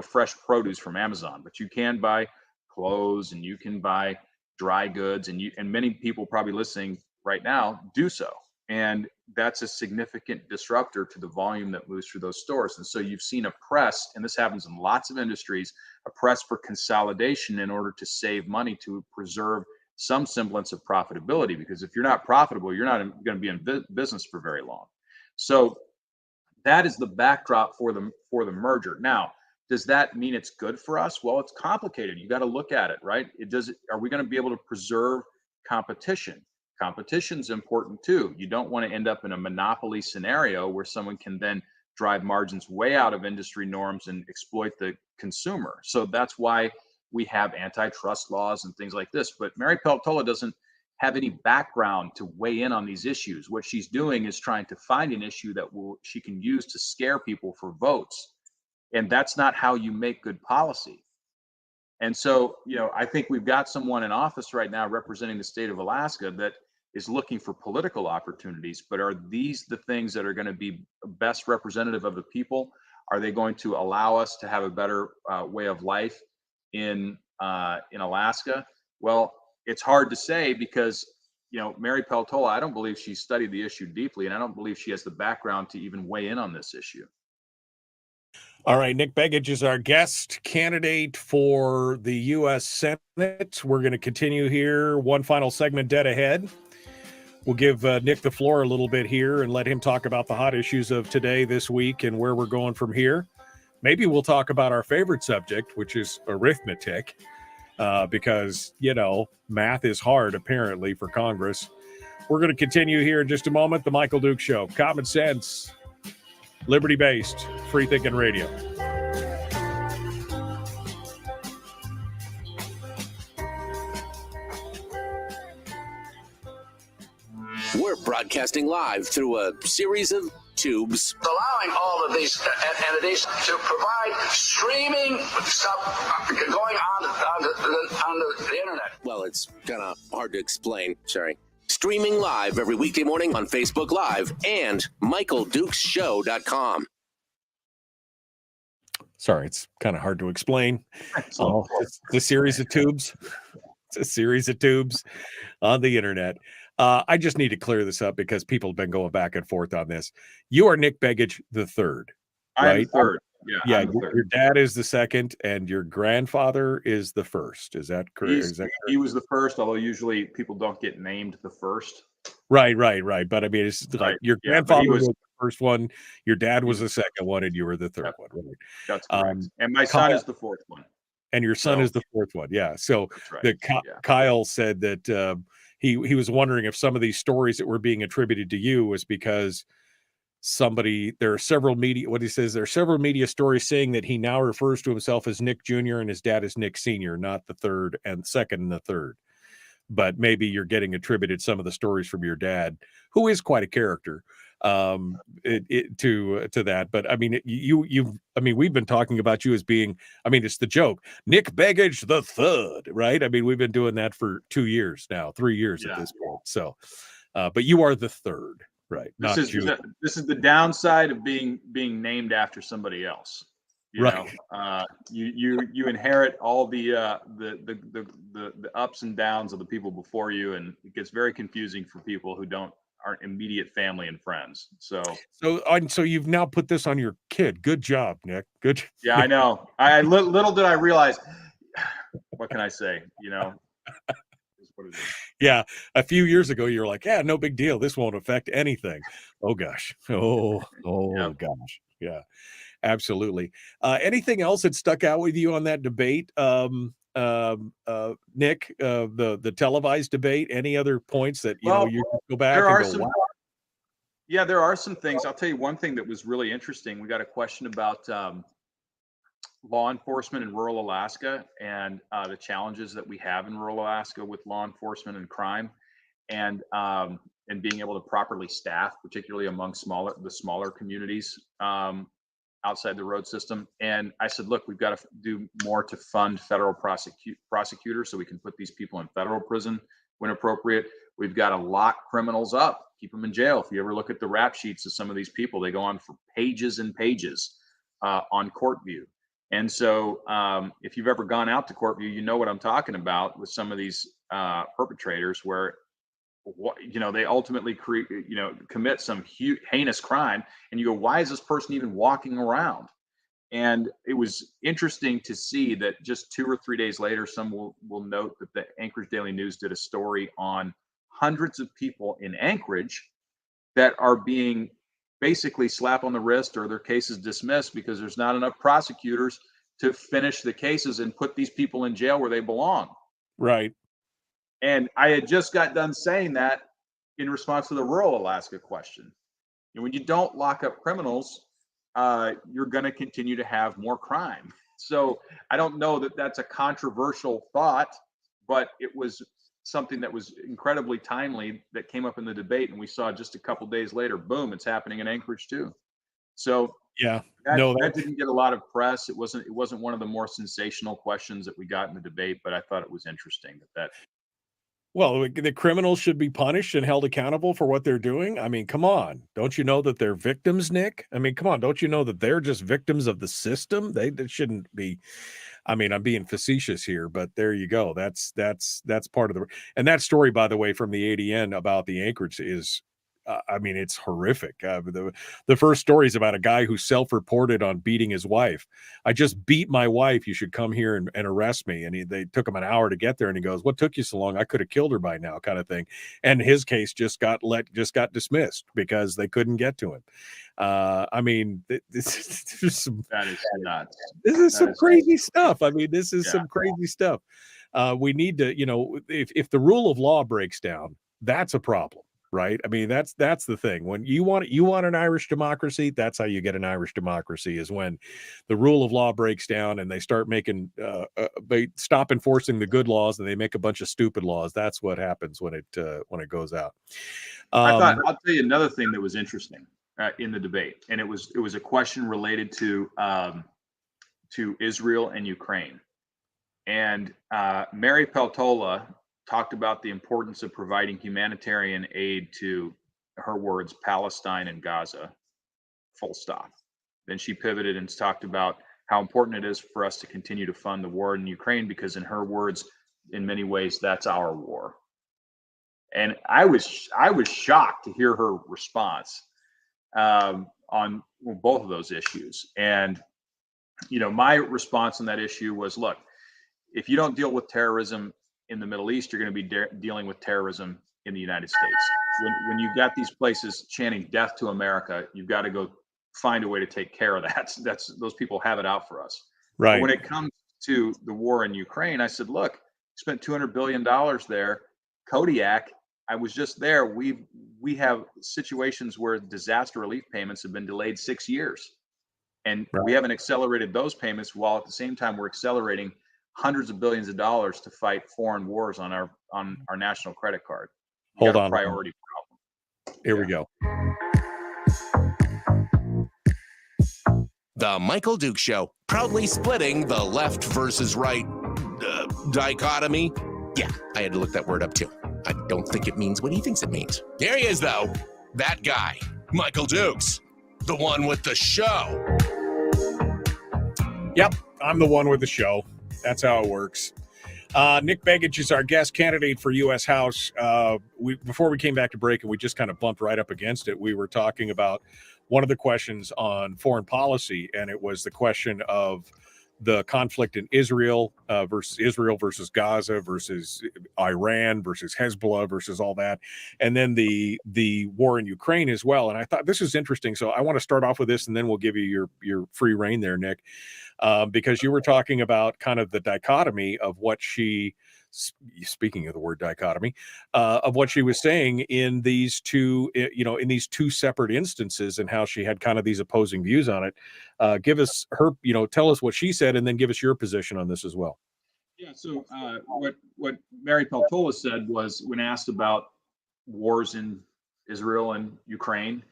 fresh produce from Amazon, but you can buy clothes and you can buy dry goods, and many people probably listening right now do so. And that's a significant disruptor to the volume that moves through those stores. And so you've seen a press, and this happens in lots of industries, a press for consolidation in order to save money, to preserve some semblance of profitability. Because if you're not profitable, you're not going to be in business for very long. So that is the backdrop for the merger. Now, does that mean it's good for us? Well, it's complicated. You got to look at it, right? Are we going to be able to preserve competition? Competition's important too. You don't want to end up in a monopoly scenario where someone can then drive margins way out of industry norms and exploit the consumer. So that's why we have antitrust laws and things like this. But Mary Peltola doesn't have any background to weigh in on these issues. What she's doing is trying to find an issue that she can use to scare people for votes. And that's not how you make good policy. And so, I think we've got someone in office right now representing the state of Alaska that is looking for political opportunities. But are these the things that are going to be best representative of the people? Are they going to allow us to have a better way of life in Alaska? Well, it's hard to say because, Mary Peltola, I don't believe she studied the issue deeply, and I don't believe she has the background to even weigh in on this issue. All right, Nick Begich is our guest candidate for the U.S. Senate. We're going to continue here. One final segment dead ahead. We'll give Nick the floor a little bit here and let him talk about the hot issues of today, this week, and where we're going from here. Maybe we'll talk about our favorite subject, which is arithmetic, because, math is hard, apparently, for Congress. We're going to continue here in just a moment. The Michael Duke Show. Common sense, liberty-based, free-thinking radio. We're broadcasting live through a series of tubes. Allowing all of these entities to provide streaming stuff going on the internet. Well, it's kind of hard to explain. Sorry. Streaming live every weekday morning on Facebook Live and MichaelDukesShow.com. Sorry, it's kind of hard to explain. It's a series of tubes. It's a series of tubes on the internet. I just need to clear this up because people have been going back and forth on this. You are Nick Begich the third, right? I'm the third. Yeah. Your dad is the second, and your grandfather is the first. Is that correct? He was the first, although usually people don't get named the first. Right. But I mean, it's like your grandfather was the first one, your dad was the second one, and you were the third one. Right? That's correct. And my son is the fourth one. And your son is the fourth one. Yeah. So right. Kyle said that he was wondering if some of these stories that were being attributed to you was because there are several media stories saying that he now refers to himself as Nick Jr. and his dad is Nick Sr., not the third and second and the third. But maybe you're getting attributed some of the stories from your dad, who is quite a character, to that. But I mean, we've been talking about you as being, it's the joke, Nick Begich the third, right? I mean, we've been doing that for 2 years now, 3 years at this point. So, but you are the third, right? This is the downside of being named after somebody else. You inherit all the ups and downs of the people before you, and it gets very confusing for people who aren't immediate family and friends. So you've now put this on your kid. Good job, Nick. Good. Yeah, I know. Little did I realize. What can I say? Is what it is. Yeah, a few years ago, you're like, yeah, no big deal. This won't affect anything. Oh gosh. Oh gosh. Yeah. Absolutely. Anything else that stuck out with you on that debate, Nick? The televised debate. Any other points that you go back and go, wow? Yeah, there are some things. I'll tell you one thing that was really interesting. We got a question about law enforcement in rural Alaska and the challenges that we have in rural Alaska with law enforcement and crime, and being able to properly staff, particularly among the smaller communities outside the road system. And I said, look, we've got to do more to fund federal prosecutors so we can put these people in federal prison when appropriate. We've got to lock criminals up, keep them in jail. If you ever look at the rap sheets of some of these people, they go on for pages and pages on court view. And so if you've ever gone out to court view, you know what I'm talking about with some of these perpetrators where they ultimately commit some heinous crime, and you go, why is this person even walking around? And it was interesting to see that just 2 or 3 days later, some will note that the Anchorage Daily News did a story on hundreds of people in Anchorage that are being basically slap on the wrist or their cases dismissed because there's not enough prosecutors to finish the cases and put these people in jail where they belong. Right. And I had just got done saying that in response to the rural Alaska question. And when you don't lock up criminals, you're going to continue to have more crime. So I don't know that that's a controversial thought, but it was something that was incredibly timely that came up in the debate. And we saw just a couple days later, boom, it's happening in Anchorage too. So that didn't get a lot of press. It wasn't one of the more sensational questions that we got in the debate, but I thought it was interesting that. Well, the criminals should be punished and held accountable for what they're doing. I mean, come on. Don't you know that they're victims, Nick? I mean, come on. Don't you know that they're just victims of the system? They shouldn't be. I mean, I'm being facetious here, but there you go. That's part of and that story, by the way, from the ADN about the Anchorage is I mean, it's horrific. The first story is about a guy who self-reported on beating his wife. I just beat my wife. You should come here and arrest me. And they took him an hour to get there. And he goes, "What took you so long? I could have killed her by now," kind of thing. And his case just got dismissed because they couldn't get to him. I mean, this is some, That is nuts. this is That some is crazy stuff. I mean, this is Yeah. some crazy stuff. We need to, if the rule of law breaks down, that's a problem, right? I mean, that's the thing. When you want an Irish democracy, that's how you get an Irish democracy, is when the rule of law breaks down and they start making they stop enforcing the good laws and they make a bunch of stupid laws. That's what happens when it goes out. I'll tell you another thing that was interesting in the debate, and it was a question related to Israel and Ukraine. And Mary Peltola talked about the importance of providing humanitarian aid to, her words, Palestine and Gaza, full stop. Then she pivoted and talked about how important it is for us to continue to fund the war in Ukraine, because in her words, in many ways, that's our war. And I was shocked to hear her response on both of those issues. And, my response on that issue was, look, if you don't deal with terrorism in the Middle East, you're going to be dealing with terrorism in the United States. When you've got these places chanting death to America, you've got to go find a way to take care of that. Those people have it out for us. Right. But when it comes to the war in Ukraine, I said, look, spent $200 billion there. Kodiak, I was just there. We have situations where disaster relief payments have been delayed 6 years. And we haven't accelerated those payments, while at the same time we're accelerating hundreds of billions of dollars to fight foreign wars on our national credit card. Hold on. Priority problem. Here we go. The Michael Duke Show, proudly splitting the left versus right dichotomy. Yeah, I had to look that word up too. I don't think it means what he thinks it means. Here he is, though. That guy, Michael Dukes, the one with the show. Yep, I'm the one with the show. That's how it works. Nick Begich is our guest candidate for U.S. House. Before we came back to break, and we just kind of bumped right up against it, we were talking about one of the questions on foreign policy, and it was the question of the conflict in Israel versus Gaza versus Iran versus Hezbollah versus all that, and then the war in Ukraine as well. And I thought this is interesting, so I want to start off with this, and then we'll give you your free reign there, Nick. Because you were talking about kind of the dichotomy of what she, speaking of the word dichotomy, of what she was saying in these two separate instances, and how she had kind of these opposing views on it. Give us her, tell us what she said, and then give us your position on this as well. Yeah. So what Mary Peltola said was, when asked about wars in Israel and Ukraine,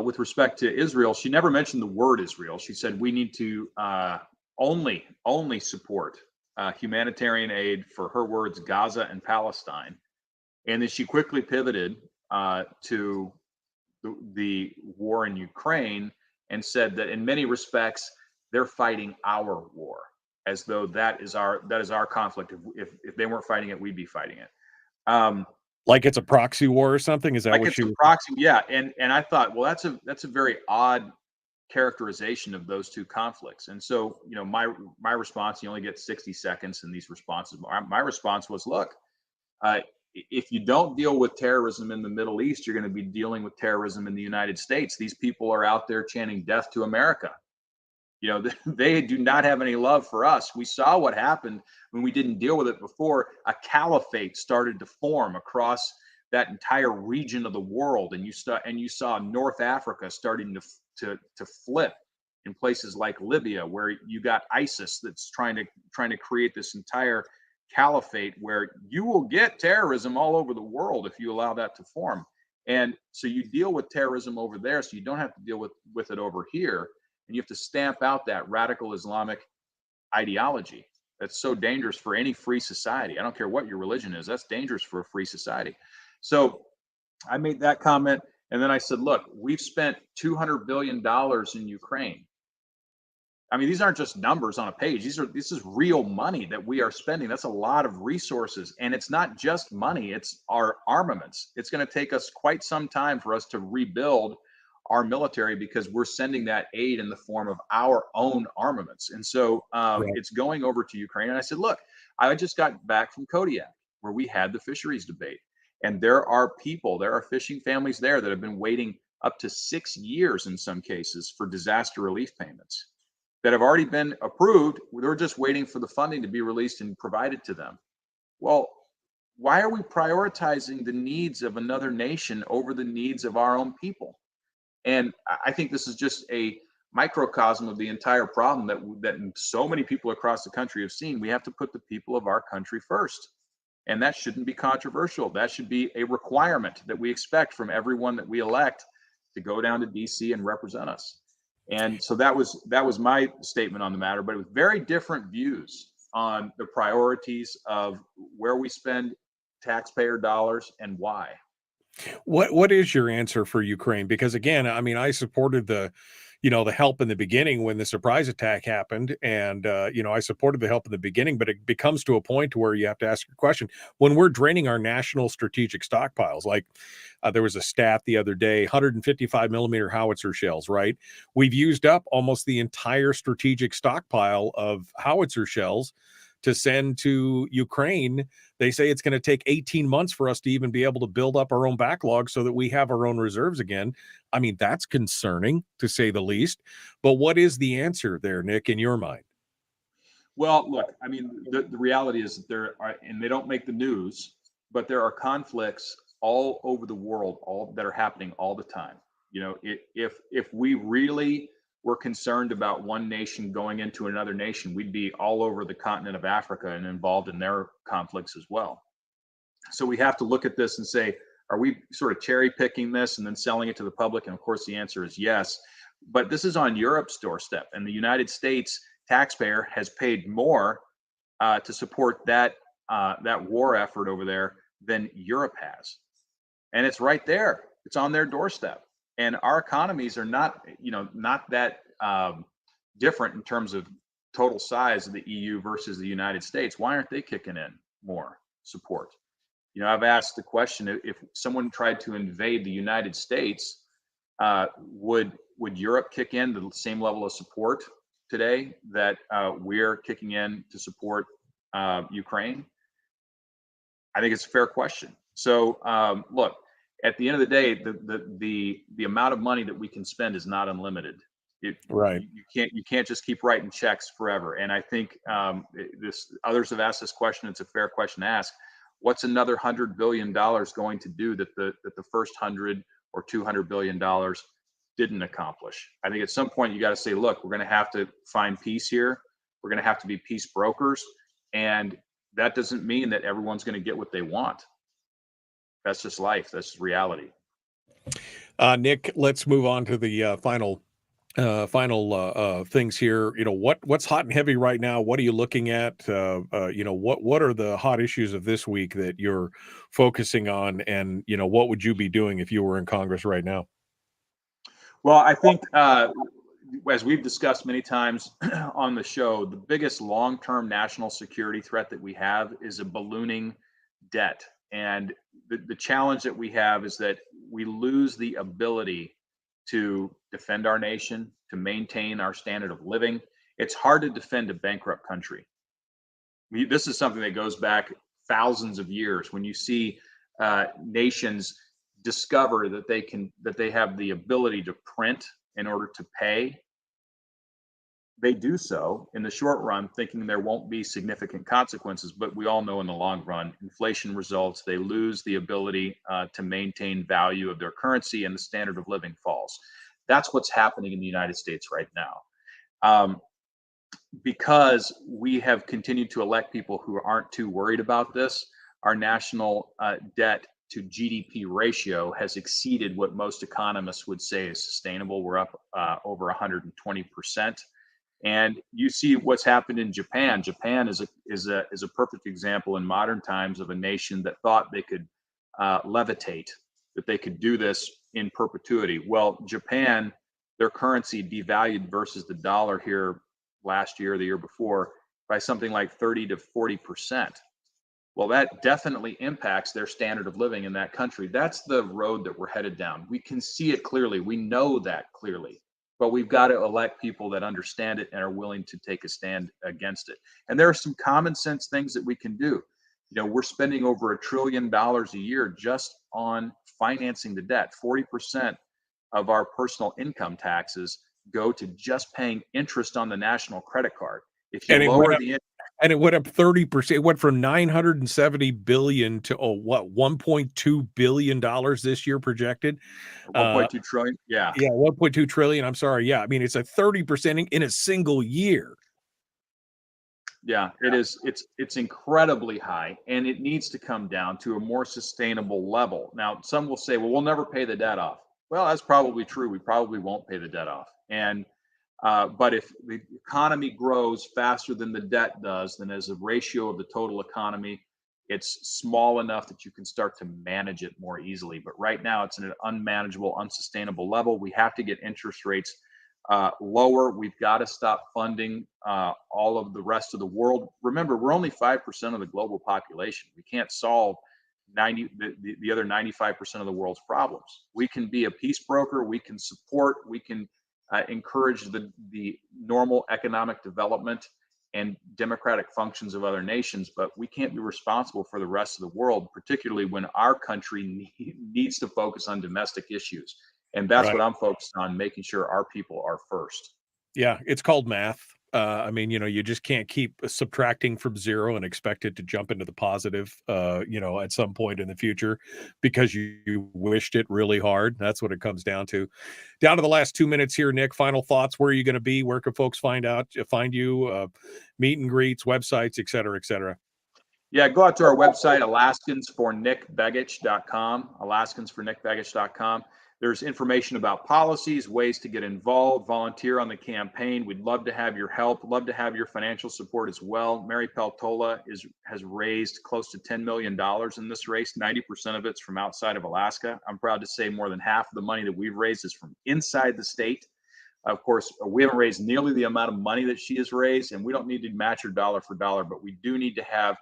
with respect to Israel, she never mentioned the word Israel. She said we need to only support humanitarian aid, for her words, Gaza and Palestine. And then she quickly pivoted to the war in Ukraine, and said that in many respects they're fighting our war, as though that is our conflict. If they weren't fighting it, we'd be fighting it. Like it's a proxy war or something? Is that like what it's she a proxy? Yeah. And I thought, well, that's a very odd characterization of those two conflicts. And so, my response, you only get 60 seconds in these responses. My response was, look, if you don't deal with terrorism in the Middle East, you're going to be dealing with terrorism in the United States. These people are out there chanting death to America. They do not have any love for us. We saw what happened when we didn't deal with it before. A caliphate started to form across that entire region of the world, and you saw North Africa starting to flip in places like Libya, where you got ISIS that's trying to create this entire caliphate, where you will get terrorism all over the world if you allow that to form. And so you deal with terrorism over there, so you don't have to deal with it over here. And you have to stamp out that radical Islamic ideology that's so dangerous for any free society. I don't care what your religion is, that's dangerous for a free society. So I made that comment, and then I said, look, we've spent $200 billion in Ukraine. I mean, these aren't just numbers on a page. This is real money that we are spending. That's a lot of resources. And it's not just money, it's our armaments. It's going to take us quite some time for us to rebuild our military because we're sending that aid in the form of our own armaments. And so it's going over to Ukraine. And I said, look, I just got back from Kodiak where we had the fisheries debate. And there are fishing families there that have been waiting up to 6 years in some cases for disaster relief payments that have already been approved. They're just waiting for the funding to be released and provided to them. Well, why are we prioritizing the needs of another nation over the needs of our own people? And I think this is just a microcosm of the entire problem that so many people across the country have seen. We have to put the people of our country first. And that shouldn't be controversial. That should be a requirement that we expect from everyone that we elect to go down to DC and represent us. And so that was my statement on the matter, but it was very different views on the priorities of where we spend taxpayer dollars and why. What is your answer for Ukraine? Because again, I mean, I supported the help in the beginning when the surprise attack happened, and I supported the help in the beginning, but it becomes to a point where you have to ask your question when we're draining our national strategic stockpiles. Like there was a stat the other day, 155 millimeter howitzer shells, right? We've used up almost the entire strategic stockpile of howitzer shells to send to Ukraine. They say it's going to take 18 months for us to even be able to build up our own backlog so that we have our own reserves again. I mean, that's concerning to say the least. But what is the answer there, Nick, in your mind? Well, look, I mean, the reality is that there are, and they don't make the news, but there are conflicts all over the world, that are happening all the time. You know, if we really were concerned about one nation going into another nation, we'd be all over the continent of Africa and involved in their conflicts as well. So we have to look at this and say, are we sort of cherry picking this and then selling it to the public? And of course, the answer is yes. But this is on Europe's doorstep, and the United States taxpayer has paid more to support that war effort over there than Europe has. And it's right there. It's on their doorstep. And our economies are not that different in terms of total size of the EU versus the United States. Why aren't they kicking in more support? You know, I've asked the question, if someone tried to invade the United States, would Europe kick in the same level of support today that we're kicking in to support Ukraine? I think it's a fair question. So look, at the end of the day, the amount of money that we can spend is not unlimited. Right. You can't just keep writing checks forever. And I think others have asked this question. It's a fair question to ask. What's another $100 billion going to do that the first 100 or $200 billion didn't accomplish? I think at some point you got to say, look, we're going to have to find peace here. We're going to have to be peace brokers, and that doesn't mean that everyone's going to get what they want. That's just life. That's just reality. Nick, let's move on to the final things here. You know, what's hot and heavy right now? What are you looking at? What are the hot issues of this week that you're focusing on? And, what would you be doing if you were in Congress right now? Well, I think, as we've discussed many times on the show, the biggest long-term national security threat that we have is a ballooning debt. And the challenge that we have is that we lose the ability to defend our nation, to maintain our standard of living. It's hard to defend a bankrupt country. This is something that goes back thousands of years. When you see nations discover that they have the ability to print in order to pay, they do so in the short run, thinking there won't be significant consequences. But we all know in the long run, inflation results. They lose the ability to maintain value of their currency, and the standard of living falls. That's what's happening in the United States right now. Because we have continued to elect people who aren't too worried about this, our national debt to GDP ratio has exceeded what most economists would say is sustainable. We're up over 120%. And you see what's happened in Japan. Japan is a perfect example in modern times of a nation that thought they could levitate, that they could do this in perpetuity. Well, Japan, their currency devalued versus the dollar here last year or the year before by something like 30 to 40%. Well, that definitely impacts their standard of living in that country. That's the road that we're headed down. We can see it clearly. We know that clearly, but we've got to elect people that understand it and are willing to take a stand against it. And there are some common sense things that we can do. We're spending over $1 trillion a year just on financing the debt. 40% of our personal income taxes go to just paying interest on the national credit card. If you lower the and it went up 30%. It went from 970 billion to 1.2 billion dollars this year projected. 1.2 trillion. Yeah. Yeah, 1.2 trillion. I'm sorry. Yeah, I mean it's a 30% in a single year. Yeah, it is. It's incredibly high, and it needs to come down to a more sustainable level. Now, some will say, "Well, we'll never pay the debt off." Well, that's probably true. We probably won't pay the debt off, and but if the economy grows faster than the debt does, then as a ratio of the total economy, it's small enough that you can start to manage it more easily. But right now, it's at an unmanageable, unsustainable level. We have to get interest rates lower. We've got to stop funding all of the rest of the world. Remember, we're only 5% of the global population. We can't solve the other 95% of the world's problems. We can be a peace broker. We can support. We can encourage the normal economic development and democratic functions of other nations, but we can't be responsible for the rest of the world, particularly when our country needs to focus on domestic issues. And that's Right. what I'm focused on, making sure our people are first. Yeah, it's called math. I mean, you just can't keep subtracting from zero and expect it to jump into the positive, at some point in the future because you wished it really hard. That's what it comes down to. Down to the last 2 minutes here, Nick. Final thoughts. Where are you going to be? Where can folks find you, meet and greets, websites, et cetera, et cetera? Yeah, go out to our website, alaskansfornickbegich.com, alaskansfornickbegich.com. There's information about policies, ways to get involved, volunteer on the campaign. We'd love to have your help, love to have your financial support as well. Mary Peltola has raised close to $10 million in this race. 90% of it's from outside of Alaska. I'm proud to say more than half of the money that we've raised is from inside the state. Of course, we haven't raised nearly the amount of money that she has raised, and we don't need to match her dollar for dollar, but we do need to have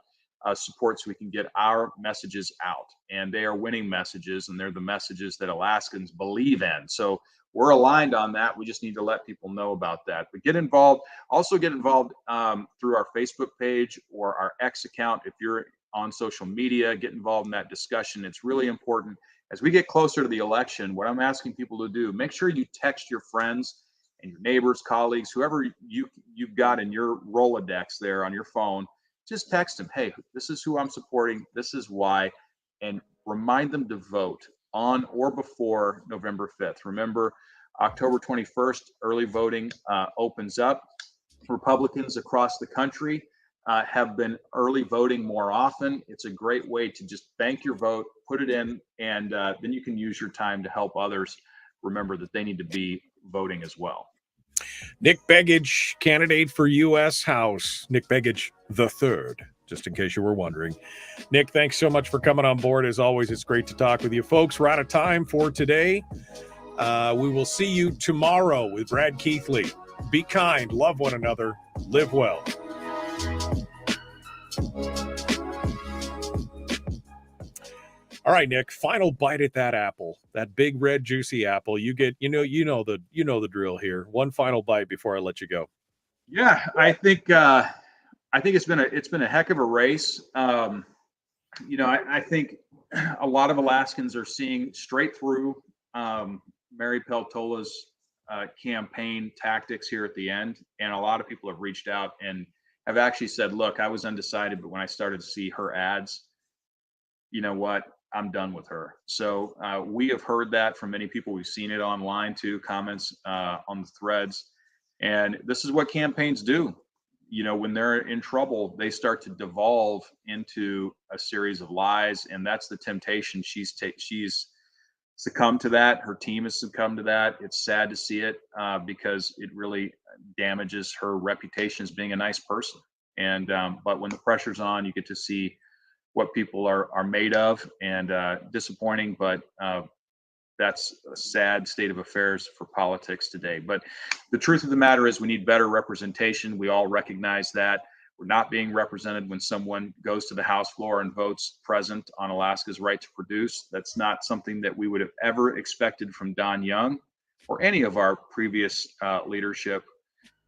support so we can get our messages out. And they are winning messages, and they're the messages that Alaskans believe in. So we're aligned on that. We just need to let people know about that. But get involved. Also get involved through our Facebook page or our X account. If you're on social media, get involved in that discussion. It's really important. As we get closer to the election, what I'm asking people to do, make sure you text your friends and your neighbors, colleagues, whoever you've got in your Rolodex there on your phone. Just text them, hey, this is who I'm supporting, this is why, and remind them to vote on or before November 5th. Remember, October 21st, early voting opens up. Republicans across the country have been early voting more often. It's a great way to just bank your vote, put it in, and then you can use your time to help others remember that they need to be voting as well. Nick Begich, candidate for U.S. House. Nick Begich the third, just in case you were wondering. Nick, thanks so much for coming on board. As always, it's great to talk with you. Folks, we're out of time for today. We will see you tomorrow with Brad Keithley. Be kind, love one another, live well. All right, Nick, final bite at that apple, that big red juicy apple. You get, you know the drill here. One final bite before I let you go. Yeah, I think it's been a heck of a race. I think a lot of Alaskans are seeing straight through Mary Peltola's campaign tactics here at the end, and a lot of people have reached out and have actually said, "Look, I was undecided, but when I started to see her ads, you know what? I'm done with her." So we have heard that from many people. We've seen it online too, comments on the threads. And this is what campaigns do. When they're in trouble, they start to devolve into a series of lies. And that's the temptation. She's succumbed to that. Her team has succumbed to that. It's sad to see it because it really damages her reputation as being a nice person. And but when the pressure's on, you get to see what people are made of, and disappointing, but that's a sad state of affairs for politics today. But the truth of the matter is we need better representation. We all recognize that. We're not being represented when someone goes to the House floor and votes present on Alaska's right to produce. That's not something that we would have ever expected from Don Young or any of our previous leadership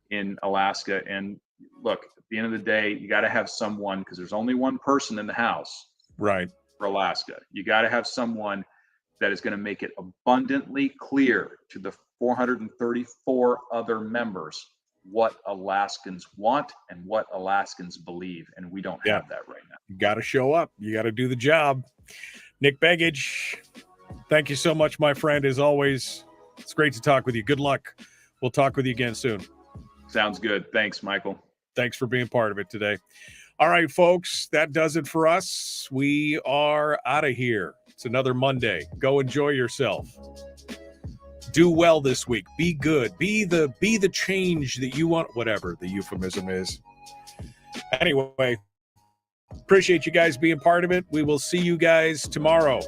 in Alaska. And look, at the end of the day, you got to have someone, because there's only one person in the House, right, for Alaska. You got to have someone that is going to make it abundantly clear to the 434 other members what Alaskans want and what Alaskans believe. And we don't have that right now. You got to show up. You got to do the job. Nick Begich, thank you so much, my friend. As always, it's great to talk with you. Good luck. We'll talk with you again soon. Sounds good. Thanks, Michael. Thanks for being part of it today. All right, folks, that does it for us. We are out of here. It's another Monday. Go enjoy yourself. Do well this week. Be good. Be the change that you want, whatever the euphemism is. Anyway, appreciate you guys being part of it. We will see you guys tomorrow.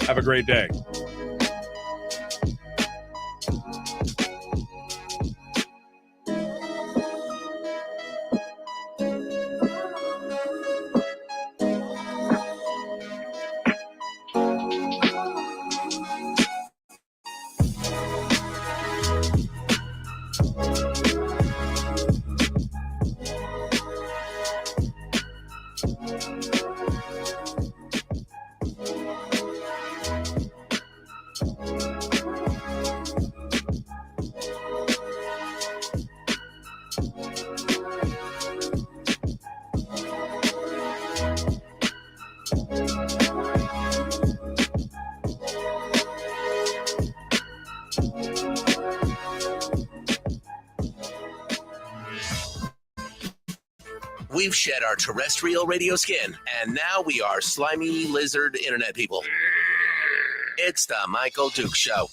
Have a great day. We've shed our terrestrial radio skin, and now we are slimy lizard internet people. It's the Michael Dukes Show.